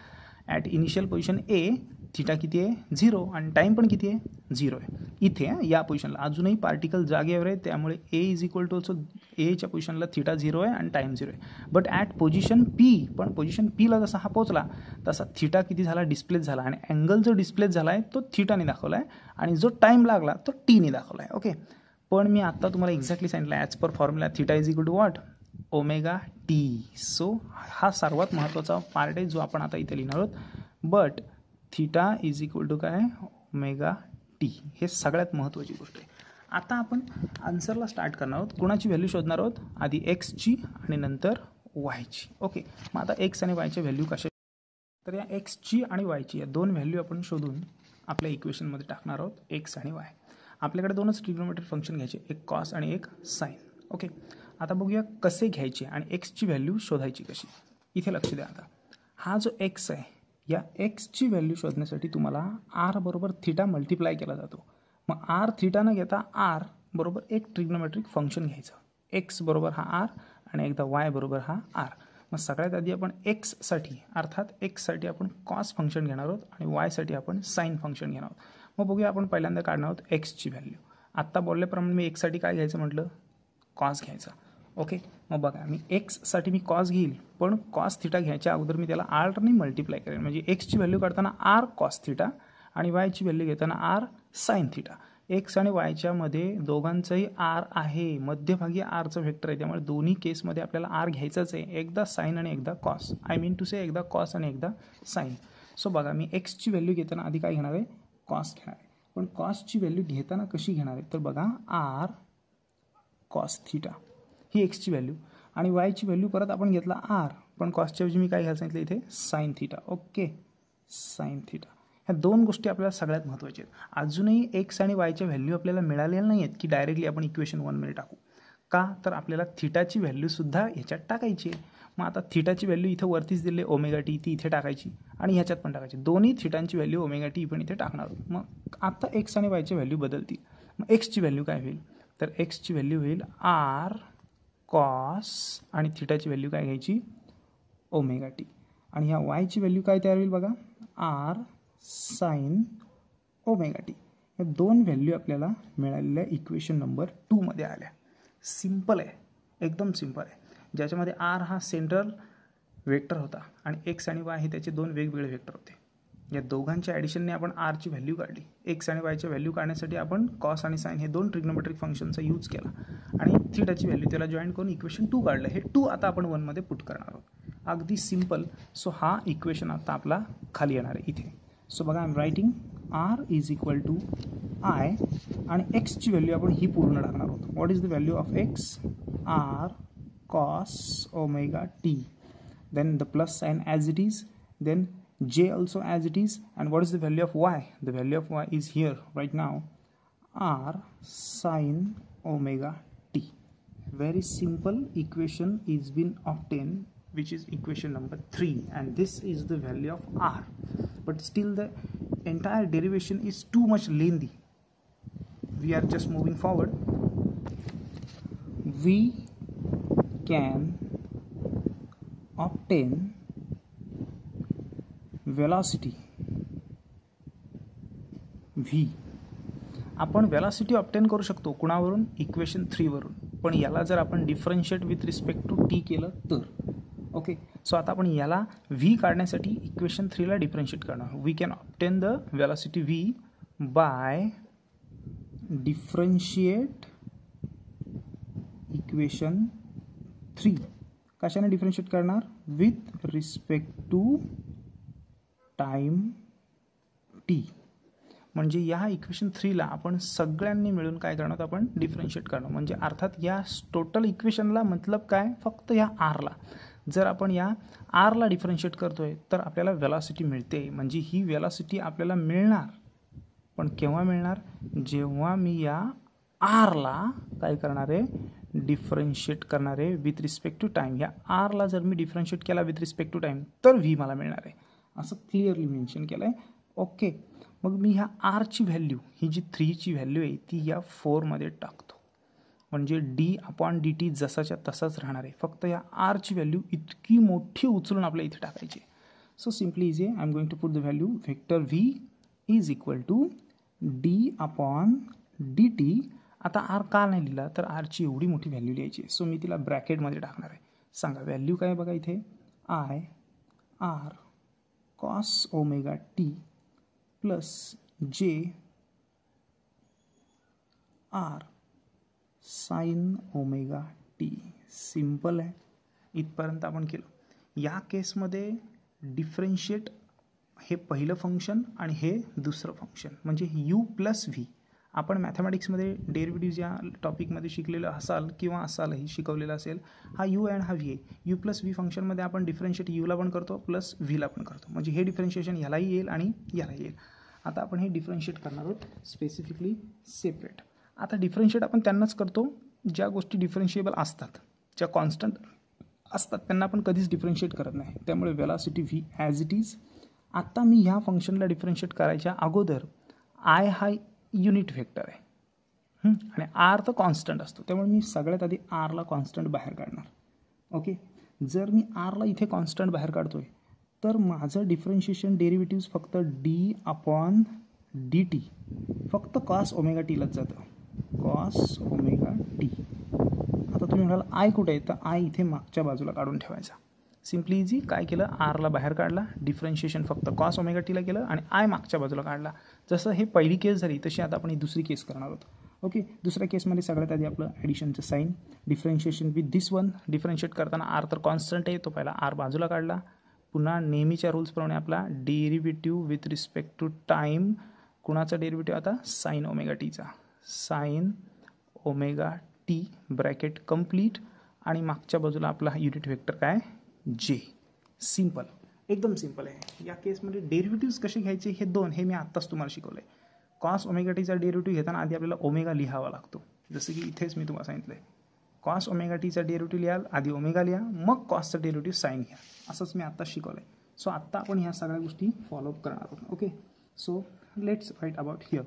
At initial position A theta किती आहे 0 आणि टाईम पण किती आहे 0 आहे. इथे या पोझिशनला अजूनही पार्टिकल जागेवर आहे, त्यामुळे ए इज इक्वल टू ऑल्सो एच्या पोझिशनला थिटा 0 आहे आणि टाईम 0 आहे. बट ॲट पोझिशन पी, पण पोझिशन पीला जसा हा पोचला तसा थिटा किती झाला डिस्प्लेस झाला आणि अँगल जो डिस्प्लेस झाला आहे तो थिटाने दाखवला आहे आणि जो टाईम लागला तो टीने दाखवला आहे. ओके. पण मी आत्ता तुम्हाला एक्झॅक्टली सांगितलं as per formula theta is equal to what omega T. So हा सर्वात महत्त्वाचा पार्ट आहे जो आपण आता इथे लिहिणार आहोत. But theta is equal to काय ओमेगा टी, हे सगळ्यात महत्त्वाची गोष्ट आहे. आता आपण आन्सरला स्टार्ट करणार आहोत. कोणाची व्हॅल्यू शोधणार आहोत? आधी एक्सची आणि नंतर वायची. ओके. मग आता एक्स आणि वायच्या व्हॅल्यू कशा, तर या एक्सची आणि वायची या दोन व्हॅल्यू आपण शोधून आपल्या इक्वेशनमध्ये टाकणार आहोत. एक्स आणि वाय. आपल्याकडे दोनच ट्रिग्नोमेट्रिक फंक्शन घ्यायचे, एक कॉस आणि एक साईन. ओके. आता बघूया कसे घ्यायचे आणि एक्सची व्हॅल्यू शोधायची कशी. इथे लक्ष द्या. आता हा जो एक्स आहे या एक्सची व्हॅल्यू शोधण्यासाठी तुम्हाला आर बरोबर थिटा मल्टिप्लाय केला जातो. मग आर थिटा न घेता आर बरोबर एक ट्रिग्नोमेट्रिक फंक्शन घ्यायचं. एक्स बरोबर हा आर आणि एकदा वाय बरोबर हा आर. मग सगळ्यात आधी आपण एक्ससाठी अर्थात एक्ससाठी आपण कॉस फंक्शन घेणार आहोत आणि वायसाठी आपण साईन फंक्शन घेणार आहोत. मग बघूया आपण पहिल्यांदा काढणार आहोत एक्सची व्हॅल्यू. आत्ता बोलल्याप्रमाणे मी एक्ससाठी काय घ्यायचं म्हटलं, कॉस घ्यायचा. ओके. मग बघा मी एक्ससाठी मी कॉस घेईल, पण कॉस थिटा घ्यायच्या अगोदर मी त्याला आरने मल्टिप्लाय करेन. म्हणजे एक्सची व्हॅल्यू काढताना आर कॉस थिटा आणि वायची व्हॅल्यू घेताना आर साईन थिटा. एक्स आणि वायच्या मध्ये दोघांचंही आर आहे, मध्यभागी आरचं व्हेक्टर आहे, त्यामुळे दोन्ही केसमध्ये आपल्याला आर घ्यायचंच आहे. एकदा साईन आणि एकदा कॉस. आय मीन टू से एकदा कॉस आणि एकदा साईन. सो बघा मी एक्सची व्हॅल्यू घेताना आधी काय घेणार आहे, कॉस घेणार आहे. पण कॉसची व्हॅल्यू घेताना कशी घेणार आहे, तर बघा आर कॉस थिटा ही एक्सची व्हॅल्यू आणि वायची व्हॅल्यू परत आपण घेतला आर, पण कॉसच्या ऐवजी मी काय घ्यायला सांगितलं इथे sine theta. Okay. Sine theta. ह्या दोन गोष्टी आपल्याला सगळ्यात महत्त्वाच्या आहेत. अजूनही एक्स आणि वायच्या व्हॅल्यू आपल्याला मिळालेल्या नाही आहेत की डायरेक्टली आपण इक्वेशन 1 टाकू. का तर आपल्याला थिटाची व्हॅल्यूसुद्धा ह्याच्यात टाकायची आहे. मग आता थिटाची व्हॅल्यू इथं वरतीच दिली ओमेगा टी, ती इथे टाकायची आणि ह्याच्यात पण टाकायची. दोन्ही थिटांची व्हॅल्यू ओमेगा टी पण इथे टाकणार आहोत. मग आता एक्स आणि वायच्या व्हॅल्यू बदलतील. मग एक्सची व्हॅल्यू काय होईल, तर एक्सची व्हॅल्यू होईल आर कॉस आणि थिटाची व्हॅल्यू काय घ्यायची ओमेगा टी आणि ह्या वायची व्हॅल्यू काय तयार होईल बघा आर साईन ओमेगा टी. या दोन व्हॅल्यू आपल्याला मिळालेल्या इक्वेशन नंबर 2 मध्ये आल्या. सिम्पल आहे, एकदम सिम्पल आहे. ज्याच्यामध्ये आर हा सेंट्रल वेक्टर होता आणि एक्स आणि वाय हे त्याचे दोन वेगवेगळे वेक्टर होते. या दोघांच्या ॲडिशनने आपण आरची व्हॅल्यू काढली. एक्स आणि वायच्या व्हॅल्यू काढण्यासाठी आपण कॉस आणि साईन हे दोन ट्रिग्नोमेट्रिक फंक्शनचा यूज केला आणि थिटाची व्हॅल्यू त्याला जॉईन करून इक्वेशन 2 काढलं. हे 2 आता आपण 1 मध्ये पुट करणार आहोत. अगदी सिम्पल. सो हा इक्वेशन आता आपला खाली येणार आहे इथे. सो बघा I am writing R is equal to I आणि एक्सची व्हॅल्यू आपण ही पूर्ण टाकणार आहोत. What is the value of X R cos omega T, then the plus sine as it is, then j also as it is, and what is the value of y? The value of y is here right now r sin omega t. Very simple equation is been obtained, which is equation number 3, and this is the value of r. But still the entire derivation is too much lengthy. We are just moving forward. We can obtain velocity v. आपण velocity obtain करू शकतो कुणावरून, equation 3 वरून. पण याला जर आपण differentiate with respect to T केलं तर. ओके. सो आता आपण याला v काढण्यासाठी इक्वेशन 3 ला डिफरन्शिएट करणार. We can obtain the velocity v by differentiate equation 3. कशाने डिफरन्शिएट करणार, with respect to time T. म्हणजे या इक्वेशन 3 ला आपण सगळ्यांनी मिळून काय करणार, आपण डिफरन्शिएट करणार. म्हणजे अर्थात या टोटल इक्वेशनला मतलब काय, फक्त या आरला. जर आपण या आरला डिफरन्शिएट करतोय तर आपल्याला वेलॉसिटी मिळते. म्हणजे ही वेलॉसिटी आपल्याला मिळणार, पण केव्हा मिळणार, जेव्हा मी या आरला काय करणार आहे, डिफरन्शिएट करणार आहे विथ रिस्पेक्ट टू टाइम. या आरला जर मी डिफरन्शिएट केला विथ रिस्पेक्ट टू टाइम तर व्ही मला मिळणार आहे, असं क्लिअरली मेन्शन केलं आहे. ओके. मग मी ह्या आरची व्हॅल्यू, ही जी 3ची व्हॅल्यू आहे ती या 4मध्ये टाकतो, म्हणजे d/dt जसाच्या तसाच राहणार आहे. फक्त या आरची व्हॅल्यू इतकी मोठी उचलून आपल्या इथे टाकायची. So simply is I am going to put the value vector v is equal to d/dt. आता आर का नाही लिहिला, तर आरची एवढी मोठी व्हॅल्यू लिहायची, सो मी तिला ब्रॅकेटमध्ये टाकणार आहे. सांगा व्हॅल्यू काय बघा इथे, I R cos omega T plus J R sine omega T. Simple आहे. इथपर्यंत आपण केलं. या केसमध्ये डिफरन्शिएट हे पहिलं फंक्शन आणि हे दुसरं फंक्शन, म्हणजे यू प्लस व्ही. आपण मॅथमॅटिक्समध्ये डेरिव्हेटिव्ह या टॉपिकमध्ये शिकलेलं असाल किंवा असालही शिकवलेलं असेल. हा यू अँड हा व्ही आहे. यू प्लस व्ही फंक्शनमध्ये आपण डिफरन्शिएट यूला पण करतो प्लस व्हीला पण करतो, म्हणजे हे डिफरन्शिएशन ह्यालाही येईल आणि यालाही येईल. आता आपण हे डिफरन्शिएट करणार आहोत स्पेसिफिकली सेपरेट. आता डिफरन्शिएट आपण त्यांनाच करतो ज्या गोष्टी डिफरन्शिएबल असतात, ज्या कॉन्स्टंट असतात त्यांना आपण कधीच डिफरन्शिएट करत नाही. त्यामुळे velocity V as it is. आता मी ह्या फंक्शनला डिफरन्शिएट करायच्या अगोदर आय हा युनिट व्हेक्टर आहे आणि आर तर कॉन्स्टंट असतो, त्यामुळे मी सगळ्यात आधी आरला कॉन्स्टंट बाहेर काढणार. ओके, जर मी आरला इथे कॉन्स्टंट बाहेर काढतोय तर माझं डिफरन्शिएशन डेरिव्हेटिव्ह फक्त d/dt फक्त कॉस ओमेगा टीलाच जातं, कॉस ओमेगा टी. आता तुम्ही म्हणाल आय कुठे आहे, तर आय इथे मागच्या बाजूला काढून ठेवायचा. Simply easy. काय केलं, आरला बाहेर काढला, डिफरन्शिएशन फक्त कॉस ओमेगा टीला केलं आणि आय मागच्या बाजूला काढला. जसं हे पहिली केस झाली तशी आता आपण ही दुसरी केस करणार आहोत. ओके, दुसऱ्या केसमध्ये सगळ्यात आधी आपलं ॲडिशनचं sign, differentiation with this one. Differentiate करताना आर तर कॉन्स्टंट आहे, तो पहिला आर बाजूला काढला. पुन्हा नेहमीच्या रूल्सप्रमाणे आपला derivative with respect to time. कुणाचा डेरिव्हेटिव्ह आता, साईन ओमेगा टीचा. Sine omega T bracket complete आणि मागच्या बाजूला आपला युनिट व्हेक्टर काय, जे. सिम्पल, एकदम सिम्पल आहे. या केसमध्ये डेरिव्हेटिव्ह्ज कसे घ्यायचे हे हे मी आत्ताच तुम्हाला शिकवलं आहे. कॉस ओमेगा टीचा डेरिव्हेटिव्ह घेताना आधी आपल्याला ओमेगा लिहावा लागतो, जसं की इथेच मी तुम्हाला सांगितलं आहे. कॉस ओमेगा टीचा डेरिव्हेटिव्ह लिहाल, आधी ओमेगा लिहा, मग कॉसचा डेरिव्हेटिव्ह साईन घ्या. असंच मी आत्ताच शिकवलं आहे. सो आत्ता आपण ह्या सगळ्या गोष्टी फॉलोअप करणार आहोत. Okay, so let's write about here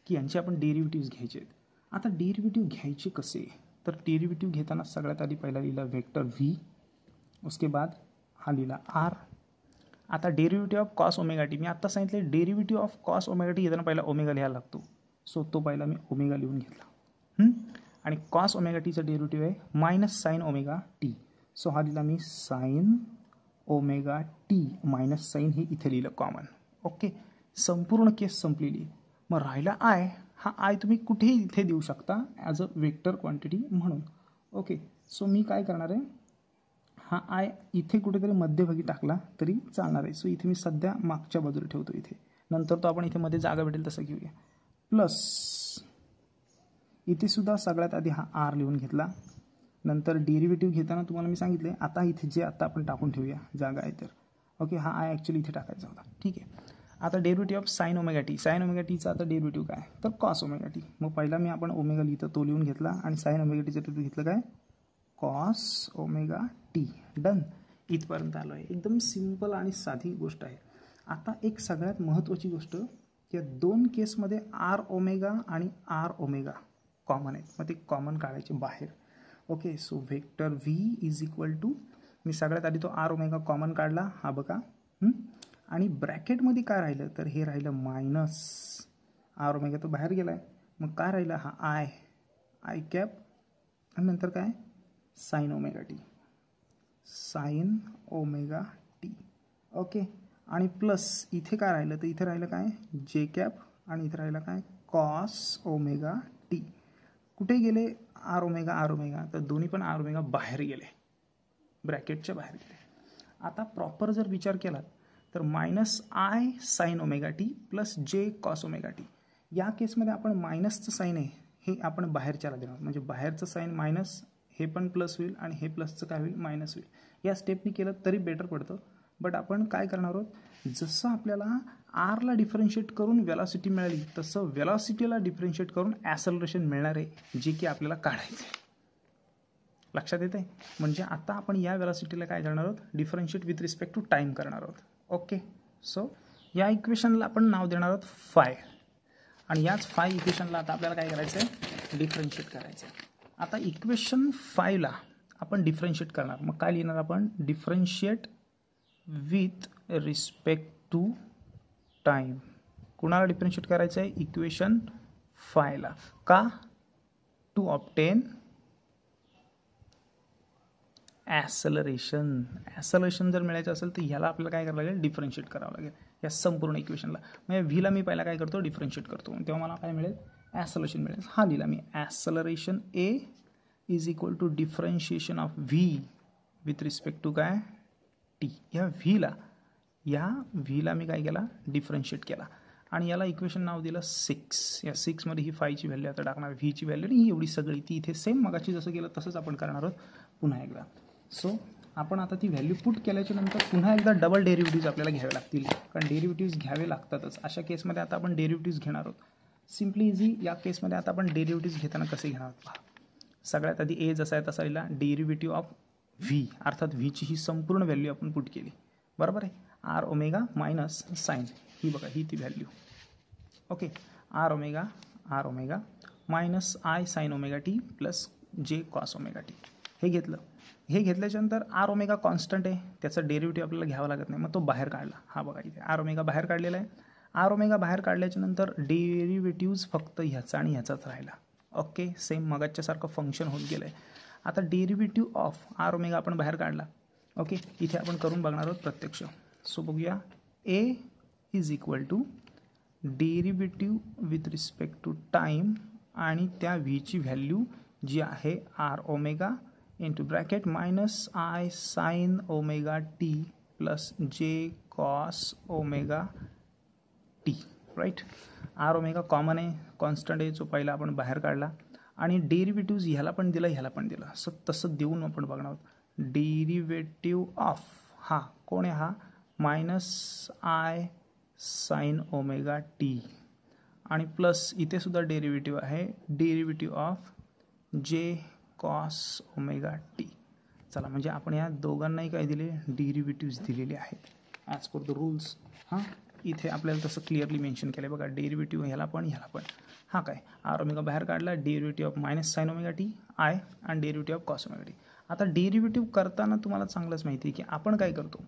की यांचे आपण डेरिव्हेटिव्ह्ज घ्यायचे आहेत. आता डेरिव्हेटिव्ह घ्यायचे कसे, तर डेरिव्हेटिव्ह घेताना सगळ्यात आधी पहिला लिहिला व्हेक्टर व्ही, उसके बाद हा लिहिला आर. आता derivative of cos omega t, मी आत्ता सांगितलं derivative of cos omega t घेताना पहिला ओमेगा लिहायला लागतो, सो तो पहिला मी ओमेगा लिहून घेतला. आणि कॉस ओमेगा टीचा डेरिव्हेटिव्ह आहे minus sine omega T, so हा लिहिला मी sine omega t minus sine, हे इथे लिहिलं कॉमन. ओके, संपूर्ण केस संपलेली. मग राहिला आय. हा आय तुम्ही कुठेही इथे देऊ शकता ॲज अ वेक्टर क्वांटिटी म्हणून. ओके, सो मी काय करणार आहे, हा आय इथे कुठेतरी मध्यभागी टाकला तरी चालणार आहे. सो इथे मी सध्या मागच्या बाजूला ठेवतो, इथे नंतर तो आपण इथे मध्ये जागा भेटेल तसं घेऊया. प्लस इथे सुद्धा सगळ्यात आधी हा आर लिहून घेतला. नंतर डेरिव्हेटिव्ह घेताना तुम्हाला मी सांगितले आता इथे जे आता आपण टाकून ठेवूया जागा आहे तर. ओके, हा आय ॲक्च्युली इथे टाकायचा होता. ठीक आहे, आता derivative of sine omega T. Sine omega टीचा आता डेरिव्हेटिव्ह काय, तर कॉस ओमेगा टी. मग पहिला मी आपण ओमेगा लिहितो तो लिहून घेतला आणि साईन ओमेगा टीचं डेरिव्हेटिव्ह घेतलं काय, कॉस ओमेगा टी. डन. इथपर्यंत आलो आहे. एकदम सिम्पल आणि साधी गोष्ट आहे. आता एक सगळ्यात महत्त्वाची गोष्ट, या दोन केसमध्ये आर ओमेगा आणि आर ओमेगा कॉमन आहेत, मग ते कॉमन काढायचे बाहेर. Okay, so vector V is equal to, मी सगळ्यात आधी तो आर ओमेगा कॉमन काढला, हा बघा. आणि ब्रॅकेटमध्ये काय राहिलं, तर हे राहिलं मायनस आर ओमेगा, तो बाहेर गेला आहे. मग काय राहिलं, हा आय कॅप आणि नंतर काय sine omega T, sine omega T. Okay, आणि प्लस इथे काय राहिलं, तर इथे राहिलं काय जे कॅप आणि इथे राहिलं काय कॉस ओमेगा टी. कुठे गेले आर ओमेगा, तर दोन्ही पण आर ओमेगा बाहेर गेले, ब्रॅकेटच्या बाहेर गेले. आता प्रॉपर जर विचार केला तर minus I sine omega T plus जे कॉस ओमेगा टी. या केसमध्ये आपण मायनसचं साईन आहे हे आपण बाहेरच्याला देणार, म्हणजे बाहेरचं साईन मायनस, हे पण प्लस होईल आणि हे प्लसचं काय होईल मायनस होईल. या स्टेपनी केलं तरी बेटर पडतं. बट आपण काय करणार आहोत, जसं आपल्याला आरला डिफरन्शिएट करून वेलॉसिटी मिळाली तसं वेलॉसिटीला डिफरन्शिएट करून ॲसेलरेशन मिळणार आहे, जे की आपल्याला काढायचं आहे. लक्षात येत आहे. म्हणजे आता आपण या वेलॉसिटीला काय करणार आहोत, differentiate with respect to time करणार आहोत. ओके, सो या इक्वेशनला आपण नाव देणार आहोत फाय, आणि याच फाय इक्वेशनला आता आपल्याला काय करायचं आहे, डिफरन्शिएट करायचं आहे. आता इक्वेशन 5ला आपण डिफरन्शिएट करणार. मग काय लिहिणार आपण, differentiate with respect to time. कुणाला डिफरन्शिएट करायचं आहे, इक्वेशन 5ला. का, टू ऑब्टेन ॲसेलरेशन. ॲसेलरेशन जर मिळायचं असेल तर ह्याला आपल्याला काय करावं लागेल, डिफरन्शिएट करावं लागेल या संपूर्ण इक्वेशनला. म्हणजे व्हीला मी पहिला काय करतो, डिफरन्शिएट करतो, तेव्हा मला काय मिळेल, ॲसेलरेशन मिळेल. हा लिहिला मी, acceleration a is equal to differentiation of v with respect to काय, टी. या व्हीला मी काय केला, डिफरन्शिएट केला, आणि याला इक्वेशन नाव दिलं 6. या 6मध्ये ही 5ची व्हॅल्यू आता टाकणार, व्हीची व्हॅल्यू आणि ही एवढी सगळी ती इथे सेम मगाशी जसं केलं तसंच आपण करणार आहोत पुन्हा एकदा. सो आपण आता ती व्हॅल्यू पुट केल्याच्या नंतर पुन्हा एकदा डबल डेरिव्हेटिव्ज आपल्याला घ्यावे लागतील, कारण डेरिव्हेटिव्ज घ्यावे लागतातच. अशा केसमध्ये आता आपण डेरिव्हेटिव्ज घेणार आहोत. Simply easy. या केसमध्ये आता आपण डेरिव्हेटिव्ज घेताना कसे घेणार आहोत पहा. सगळ्यात आधी ए जसा आहे तसा लिहिला, डेरिव्हेटिव्ह ऑफ व्ही, अर्थात व्हीची ही संपूर्ण व्हॅल्यू आपण पुट केली, बरोबर आहे. आर ओमेगा मायनस साईन, ही बघा ही ती value. Okay, R omega minus I sine omega T plus जे कॉस ओमेगा टी. हे घेतलं. हे घेतल्याच्यानंतर आर ओमेगा कॉन्स्टंट आहे, त्याचा डेरिव्हेटिव्ह आपल्याला घ्यावा लागत नाही, मग तो बाहेर काढला. हा बघा इथे आर ओमेगा बाहेर काढलेला आहे. आर ओमेगा बाहेर काढल्याच्यानंतर डेरिव्हेटिव्ज फक्त ह्याचा आणि ह्याचाच राहिला. ओके, सेम मगाच्यासारखं फंक्शन होत गेलं आहे. आता डेरिव्हेटिव्ह ऑफ आर ओमेगा आपण बाहेर काढला. ओके, इथे आपण करून बघणार आहोत प्रत्यक्ष. सो बघूया, a is equal to derivative with respect to time आणि त्या व्हीची व्हॅल्यू जी आहे R omega into bracket minus i sine omega T plus जे cos omega t. Right, R omega common आहे, कॉन्स्टंट आहे, जो पहिला आपण बाहेर काढला, आणि डेरिव्हेटिव्ज ह्याला पण दिलं ह्याला पण दिलं. असं तसं देऊन आपण बघणार आहोत. डेरिव्हेटिव्ह ऑफ हा कोण आहे, हा minus i sine omega T, आणि प्लस इथे सुद्धा डेरिव्हेटिव्ह आहे, डेरिव्हेटिव्ह ऑफ जे कॉस ओमेगा टी. चला, म्हणजे आपण या दोघांनाही काय दिले, डेरिव्हेटिव्ज दिलेले आहेत ॲज पर द रूल्स. हां, इथे आपल्याला तसं क्लिअरली मेन्शन केलं आहे बघा, डेरिव्हेटिव्ह ह्याला पण ह्याला पण. हा काय, आर ओमेगा बाहेर काढला, derivative of minus sine omega T i आणि derivative of cos omega t. आता डेरिव्हेटिव्ह करताना तुम्हाला चांगलंच माहिती आहे की आपण काय करतो,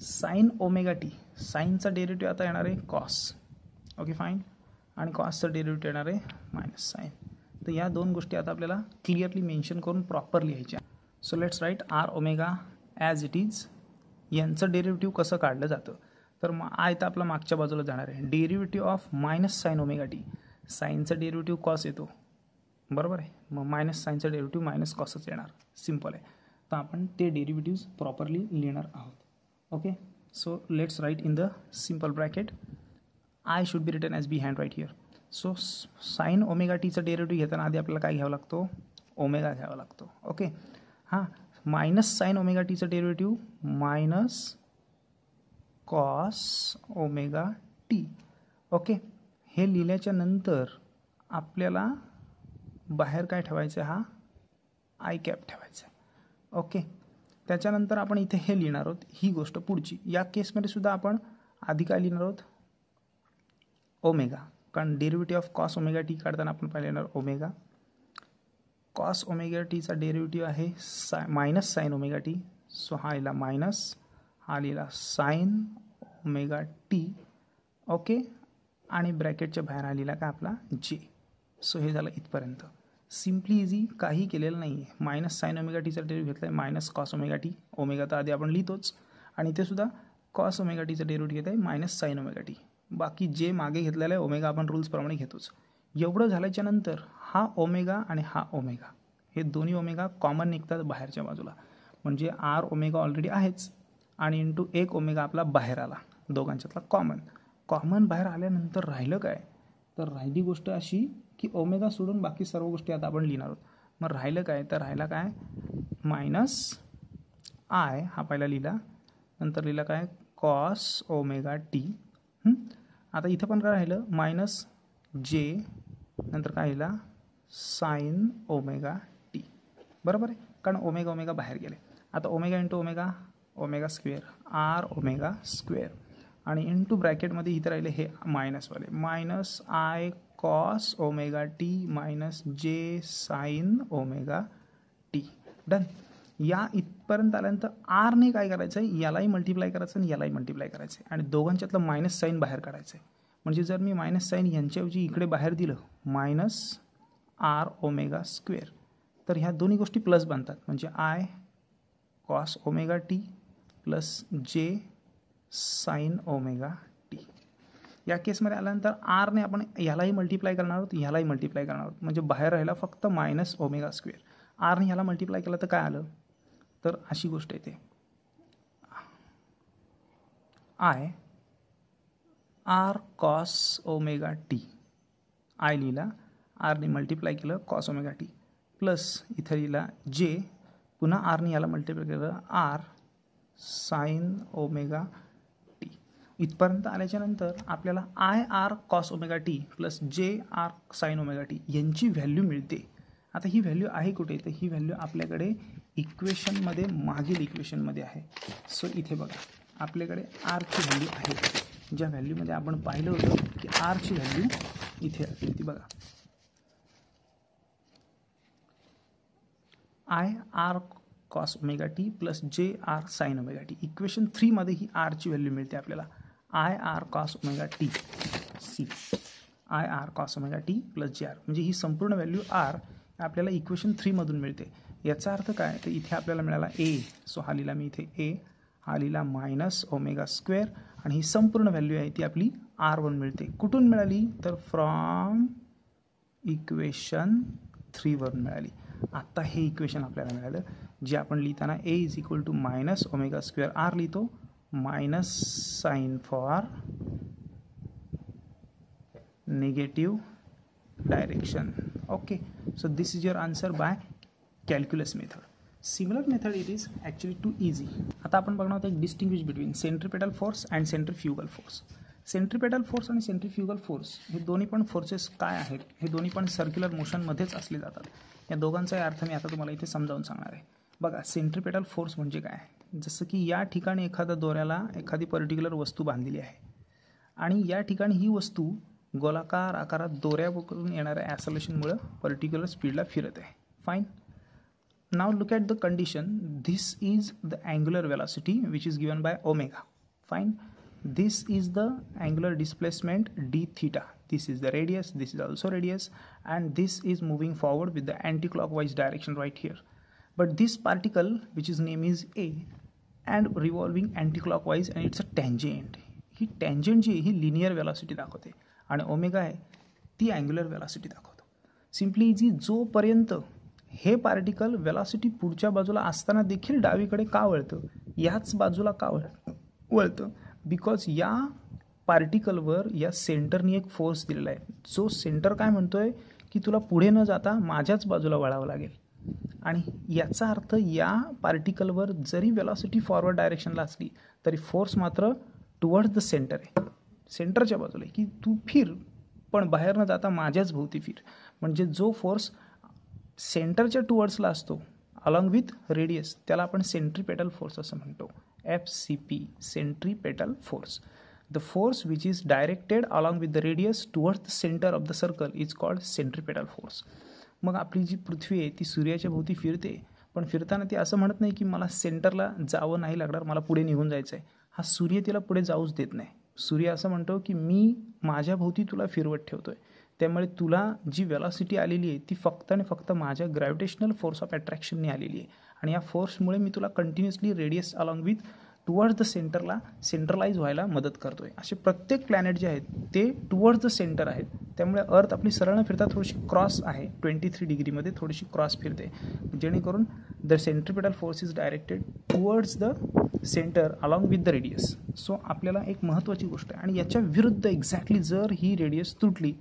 साइन ओमेगा टी, साईनचा डेरिव्हेटिव्ह आता येणार आहे कॉस. ओके फाईन, आणि कॉसचं डेरिव्हेटिव्ह येणार आहे मायनस साईन. तर या दोन गोष्टी आता आपल्याला क्लिअरली मेन्शन करून प्रॉपर लिहायच्या. So let's write R omega as it is. यांचं डेरिव्हेटिव्ह कसं काढलं जातं, तर मग आय तर आपला मागच्या बाजूला जाणार आहे. Derivative of minus sine omega t, साईनचा डेरिव्हेटिव्ह कॉस येतो, बरोबर आहे, मग मायनस साईनचा डेरिव्हेटिव्ह मायनस कॉसच येणार. सिम्पल आहे. तर आपण ते डेरिव्हेटिव्ज प्रॉपरली लिहिणार आहोत. Okay, so let's write in the simple bracket. I should be written as be hand right here. So sine omega टीचा डेरिव्हेटिव्ह घेताना आधी आपल्याला काय घ्यावा लागतो, ओमेगा घ्यावा लागतो. ओके, हां, मायनस साइन ओमेगा टीचा derivative minus cos omega T. Okay, हे लिहिल्याच्या नंतर आपल्याला बाहेर काय ठेवायचं, हा आय कॅप ठेवायचा आहे. ओके, त्याच्यानंतर आपण इथे हे लिहिणार आहोत, ही गोष्ट पुढची. या केसमध्ये सुद्धा आपण आधी काय लिहिणार आहोत, ओमेगा, कारण derivative of cos omega T काढताना आपण पाहिलं येणार ओमेगा. कॉस ओमेगा टीचा डेरिव्हेटिव्ह आहे minus sine omega T. So हा लिहिला मायनस, हा लिहिला साइन ओमेगा टी. ओके, आणि ब्रॅकेटच्या बाहेर हा लिहिला का आपला जे. सो हे झालं इथपर्यंत. सिम्पली इझी, काही केलेलं नाही आहे. मायनस साइन ओमेगा टीचा डेरिव्हेटिव्ह घेतला आहे minus cos omega T. Omega तर आधी आपण लिहितोच, आणि इथे सुद्धा कॉस ओमेगा टीचा डेरिव्हेटिव्ह घेत आहे मायनस साइन ओमेगा टी. बाकी जे मागे घेतलेलं आहे ओमेगा आपण रूल्सप्रमाणे घेतोच. एवढं झाल्याच्या नंतर हा ओमेगा आणि हा ओमेगा हे दोन्ही ओमेगा कॉमन निघतात बाहेरच्या बाजूला, म्हणजे आर ओमेगा ऑलरेडी आहेच, आणि इंटू एक ओमेगा आपला बाहेर आला, दोघांच्यातला कॉमन बाहेर आल्यानंतर राहिलं काय, तर राहिली गोष्ट अशी की ओमेगा सोडून बाकी सर्व गोष्टी आता आपण लिहिणार आहोत. मग राहिलं काय, तर राहिला काय मायनस आय, हा पहिला लिहिला, नंतर लिहिला काय कॉस ओमेगा टी. आता इथं पण काय राहिलं मायनस जे, नंतर काय लिहिला साइन ओमेगा टी, बरोबर आहे, कारण ओमेगा ओमेगा बाहेर गेले. आता omega into omega, omega square, r omega square, आणि इंटू ब्रॅकेटमध्ये इथे राहिले हे मायनसवाले minus i cos omega t minus j sine omega t. Done. या इथपर्यंत आल्यानंतर आरने काय करायचं आहे, यालाही मल्टिप्लाय करायचं आणि यालाही मल्टिप्लाय करायचं आहे आणि दोघांच्यातलं मायनस साईन बाहेर काढायचं आहे. म्हणजे जर मी मायनस साईन यांच्याऐवजी इकडे बाहेर दिलं मायनस आर ओमेगा स्क्वेअर, तर ह्या दोन्ही गोष्टी प्लस बनतात. म्हणजे I cos omega T plus जे साईन ओमेगा टी. या केसमध्ये आल्यानंतर आरने आपण ह्यालाही मल्टिप्लाय करणार आहोत, ह्यालाही मल्टिप्लाय करणार आहोत. म्हणजे बाहेर राहिला फक्त मायनस ओमेगा स्क्वेअर. आरने ह्याला मल्टिप्लाय केलं तर काय आलं, तर अशी गोष्ट येते I R cos omega T. I लिहिला, आरने मल्टिप्लाय केलं कॉस ओमेगा टी प्लस इथं लिहिला जे, पुन्हा आरने याला मल्टिप्लाय केलं आर साईन ओमेगा टी. इथपर्यंत आल्याच्यानंतर आपल्याला I R cos omega T plus J R sine omega T यांची व्हॅल्यू मिळते. आता ही व्हॅल्यू आहे कुठे, तर ही व्हॅल्यू आपल्याकडे इक्वेशनमध्ये मागील इक्वेशनमध्ये आहे. सो इथे बघा आपल्याकडे आरची व्हॅल्यू आहे, ज्या व्हॅल्यूमध्ये आपण पाहिलं होतं की आरची व्हॅल्यू इथे असेल ती बघा I R cos omega T plus J R sine omega T. Equation 3 मध्ये ही आरची व्हॅल्यू मिळते आपल्याला I R cos omega T C I R cos omega T plus J R. म्हणजे ही संपूर्ण व्हॅल्यू आर आपल्याला इक्वेशन 3 मधून मिळते. याचा अर्थ काय, तर इथे आपल्याला मिळाला ए. सो हा लिहिला मी इथे ए, हा लिहिला मायनस ओमेगा स्क्वेअर आणि ही संपूर्ण व्हॅल्यू आहे ती आपली R1 मिळते. कुठून मिळाली, तर फ्रॉम इक्वेशन 3 वरून मिळाली. आत्ता हे इक्वेशन आपल्याला मिळालं जे आपण लिहिताना a is equal to minus omega square r लिहितो minus sign for negative direction. Okay, so this is your answer by calculus method. Similar method it is actually too easy. आता आपण बघणार आहोत एक distinguish between centripetal force and centrifugal force. Centripetal force आणि centrifugal force हे दोन्ही पण forces काय आहेत, हे दोन्ही पण सर्क्युलर मोशनमध्येच असले जातात. या दोघांचाही अर्थ मी आता तुम्हाला इथे समजावून सांगणार आहे. बघा सेंट्रिपेटल फोर्स म्हणजे काय, जसं की या ठिकाणी एखाद्या दोऱ्याला एखादी पर्टिक्युलर वस्तू बांधलेली आहे आणि या ठिकाणी ही वस्तू गोलाकार आकारात दोऱ्यावरून येणाऱ्या ॲसोलेशनमुळे पर्टिक्युलर स्पीडला फिरत आहे. Fine. Now look at the condition. This is the angular velocity which is given by omega. Fine. This is the angular displacement D theta. This is the radius, this is also radius, and this is moving forward with the anti clockwise direction right here. But this particle which is name is A and revolving anti clockwise and it's a tangent. ही tangent जी ही linear velocity दाखवते आणि omega आहे ती angular velocity दाखवतो. Simply जी जोपर्यंत हे पार्टिकल वेलॉसिटी पुढच्या बाजूला असताना देखील डावीकडे का वळतं, याच बाजूला का वळतं, बिकॉज या पार्टिकलवर या सेंटरनी एक फोर्स दिलेला आहे. जो सेंटर काय म्हणतोय की तुला पुढे न जाता माझ्याच बाजूला वळावं लागेल. आणि याचा अर्थ या पार्टिकलवर जरी वेलॉसिटी फॉरवर्ड डायरेक्शनला असली तरी फोर्स मात्र टुवर्ड्स द सेंटर आहे, सेंटरच्या बाजूला आहे की तू फिर पण बाहेर न जाता माझ्याच भोवती फिर. म्हणजे जो फोर्स सेंटरच्या टुवर्ड्सला असतो अलॉंग विथ रेडियस त्याला आपण सेंट्रिपेटल फोर्स असं म्हणतो. FCP centripetal force. The force which is directed along with the radius towards the centre of the circle is called centripetal force. मग आपली जी पृथ्वी आहे ती सूर्याच्या भोवती फिरते, पण फिरताना ती असं म्हणत नाही की मला सेंटरला जावं नाही लागणार, मला पुढे निघून जायचं आहे. हा सूर्य तिला पुढे जाऊच देत नाही. सूर्य असं म्हणतो की मी माझ्या भोवती तुला फिरवत ठेवतोय, त्यामुळे तुला जी वेलॉसिटी आलेली आहे ती फक्त आणि फक्त माझ्या ग्रॅव्हिटेशनल फोर्स ऑफ अट्रॅक्शनने आलेली आहे. आणि या फोर्समुळे मी तुला continuously radius along with towards the सेंटरला सेंट्रलाइज व्हायला मदत करतोय. असे प्रत्येक प्लॅनेट जे आहेत ते टुवर्ड्स द सेंटर आहेत. त्यामुळे अर्थ आपली सरळ न फिरता थोडीशी क्रॉस आहे, 23 डिग्रीमध्ये थोडीशी क्रॉस फिरते, जेणेकरून the centripetal force is directed towards the centre along with the radius. So आपल्याला एक महत्त्वाची गोष्ट आहे, आणि याच्या विरुद्ध एक्झॅक्टली जर ही रेडियस तुटली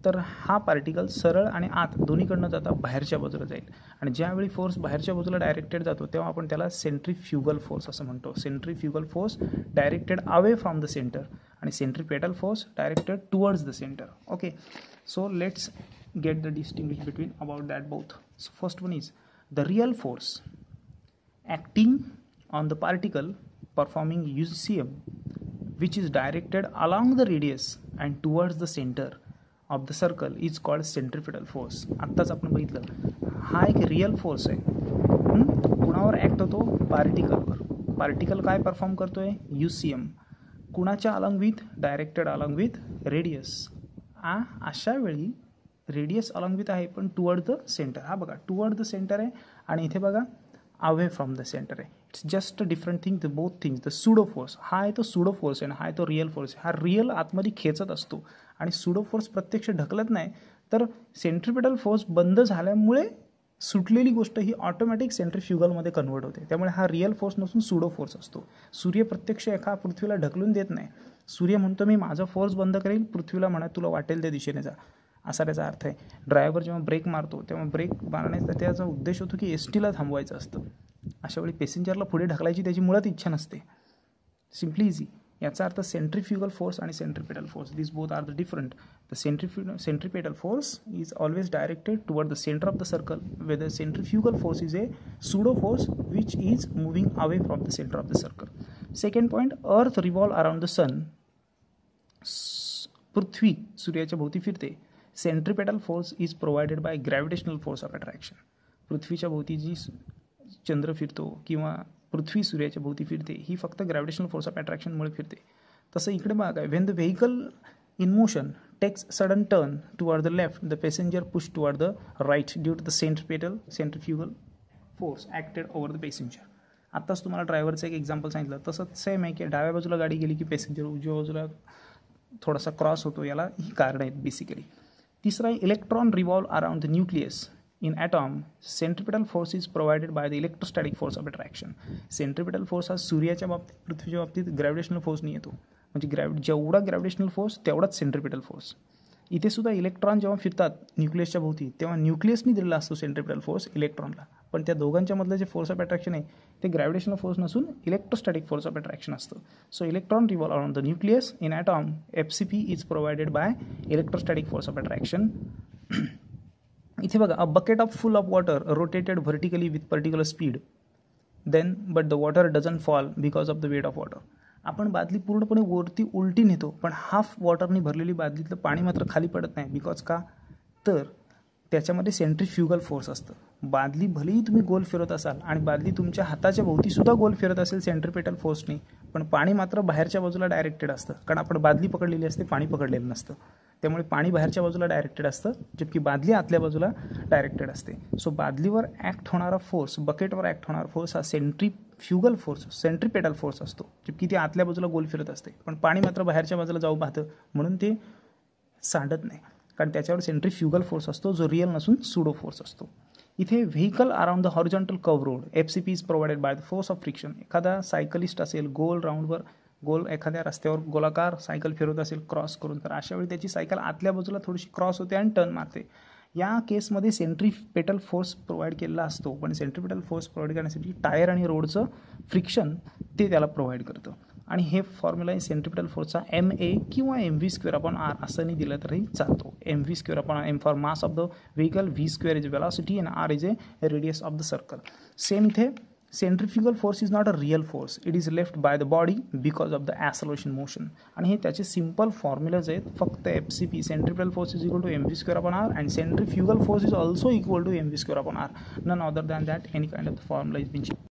तर हा पार्टिकल सरळ आणि आत दोन्हीकडनं जाता बाहेरच्या बाजूला जाईल. आणि ज्यावेळी फोर्स बाहेरच्या बाजूला डायरेक्टेड जातो तेव्हा आपण त्याला सेंट्रिफ्युगल फोर्स असं म्हणतो. Centrifugal force directed away from the centre आणि centripetal force directed towards the centre. Okay, so let's get the distinguish between about that both. So first one is the real force acting on the particle performing UCM which is directed along the radius and towards the center of the circle is called centripetal force. आत्ताच आपण बघितलं हा एक real force आहे. कुणावर act होतो? पार्टिकलवर. Particle काय perform करतोय? UCM. कुणाच्या along with? Directed along with radius. अशा वेळी रेडियस अलॉंग विथ आहे पण टुवर्ड द सेंटर. हा बघा टुवर्ड द सेंटर आहे आणि इथे बघा अवे फ्रॉम द सेंटर आहे. It's just a different thing. The both things. The pseudo force हा आहे तो सुडो फोर्स आहे ना, हा आहे तो रिअल फोर्स आहे. हा रिअल आतमध्ये खेचत असतो आणि सुडो फोर्स प्रत्यक्ष ढकलत नाही. तर सेंट्रिपिटल फोर्स बंद झाल्यामुळे सुटलेली गोष्ट ही ऑटोमॅटिक सेंट्रिफ्युगलमध्ये कन्वर्ट होते. त्यामुळे हा रिअल फोर्स नसून सुडो फोर्स असतो. सूर्य प्रत्यक्ष एका पृथ्वीला ढकलून देत नाही. सूर्य म्हणतो मी माझा फोर्स बंद करेल, पृथ्वीला म्हणा तुला वाटेल त्या दिशेने जा, असा त्याचा अर्थ आहे. ड्रायव्हर जेव्हा ब्रेक मारतो तेव्हा ब्रेक मारण्याचा त्याचा उद्देश होतो की STला थांबवायचं असतं. अशा वेळी पॅसेंजरला पुढे ढकलायची त्याची मुळात इच्छा नसते. Simply easy. याचा अर्थ सेंट्रिफ्युगल फोर्स आणि centripetal force, this both are the different. The centripetal force is always directed toward the centre of the circle, whether centrifugal force is a pseudo force which is moving away from the centre of the circle. Second point, earth revolve around the sun. पृथ्वी सूर्याच्या भोवती फिरते. Centripetal force is provided by gravitational force of attraction. पृथ्वीच्या भोवती जी चंद्र फिरतो किंवा पृथ्वी सूर्याच्या भोवती फिरते ही फक्त ग्रॅव्हिटेशनल फोर्स ऑफ अट्रॅक्शनमुळे फिरते. तसं इकडे बघा, when the vehicle in motion takes sudden turn toward the left, the passenger push toward the right due to the centrifugal force acted over the passenger. आत्ताच तुम्हाला ड्रायव्हरचं एक एक्झाम्पल सांगितलं, तसंच सेम आहे की डाव्या बाजूला गाडी गेली की पॅसेंजर उजव्या बाजूला थोडासा क्रॉस होतो. याला ही कारण आहेत बेसिकली. तिसरा आहे, electron revolve around the nucleus. In atom, centripetal force is provided by the electrostatic force of attraction. Centripetal force हा सूर्याच्या बाबतीत, पृथ्वीच्या बाबतीत ग्रॅव्हिटेशनल फोर्सने येतो. म्हणजे जेवढा ग्रॅव्हिटेशनल फोर्स तेवढाच सेंट्रिपेटल फोर्स. इथे सुद्धा इलेक्ट्रॉन जेव्हा फिरतात न्यूक्लियसच्या भोवती तेव्हा न्यूक्लियसनी दिलेला असतो सेंट्रिपेटल फोर्स इलेक्ट्रॉनला. पण त्या दोघांच्या मधलं जे फोर्स ऑफ अट्रॅक्शन आहे ते ग्रॅव्हिटेशनल फोर्स नसून इलेक्ट्रोस्टॅटिक फोर्स ऑफ अट्रॅक्शन असतं. So electron revolve around the nucleus. In atom FCP is provided by electrostatic force of attraction. इथे बघा, a bucket of full of water rotated vertically with particular speed then but the water doesn't fall because of the weight of water. आपण बादली पूर्णपणे वरती उलटी नेतो पण half वॉटरनी भरलेली बादलीतलं पाणी मात्र खाली पडत नाही. बिकॉज का? तर त्याच्यामध्ये सेंट्रिफ्युगल फोर्स असतं. बादली भलेही तुम्ही गोल फिरत असाल आणि बादली तुमच्या हाताच्या भोवतीसुद्धा गोल फिरत असेल सेंट्रिपेटल फोर्सने, पण पाणी मात्र बाहेरच्या बाजूला डायरेक्टेड असतं. कारण आपण बादली पकडलेली असते, पाणी पकडलेलं नसतं. त्यामुळे पाणी बाहेरच्या बाजूला डायरेक्टेड असतं, जबकि बादली आतल्या बाजूला डायरेक्टेड असते. सो बादलीवर ॲक्ट होणारा फोर्स, बकेटवर ॲक्ट होणारा फोर्स हा सेंट्रिफ्युगल फोर्स, सेंट्रिपेटल फोर्स असतो, जबकि ती आतल्या बाजूला गोल फिरत असते. पण पाणी मात्र बाहेरच्या बाजूला जाऊ पाहतं म्हणून ते सांडत नाही, कारण त्याच्यावर सेंट्रिफ्युगल फोर्स असतो जो रिअल नसून सुडो फोर्स असतो. इथे vehicle around the horizontal curve road FCP is provided by the force of friction. एखादा सायकलिस्ट असेल, गोल राऊंडवर एखाद्या रस्त्यावर गोलाकार सायकल फिरवत असेल क्रॉस करून, तर अशा वेळी त्याची सायकल आतल्या बाजूला थोडीशी क्रॉस होते आणि टर्न मारते. या केसमध्ये सेंट्रिपेटल फोर्स प्रोव्हाइड केलेला असतो, पण सेंट्रिपेटल फोर्स प्रोव्हाइड करण्यासाठी टायर आणि रोडचं फ्रिक्शन ते त्याला प्रोव्हाइड करतं. आणि हे फॉर्म्युला आहे सेंट्रिपेटल फोर्सचा MA किंवा mv²/r असं नाही दिलं तरी चालतो. mv²/r, m for mass of the vehicle, v² is velocity and r is a radius of the circle. Same इथे centrifugal force is not a real force, it is left by the body because of the acceleration motion. आणि हे त्याचे simple formulas आहेत. फक्त FCP centripetal force is equal to mv²/r and centrifugal force is also equal to mv²/r. None other than that any kind of the formula is being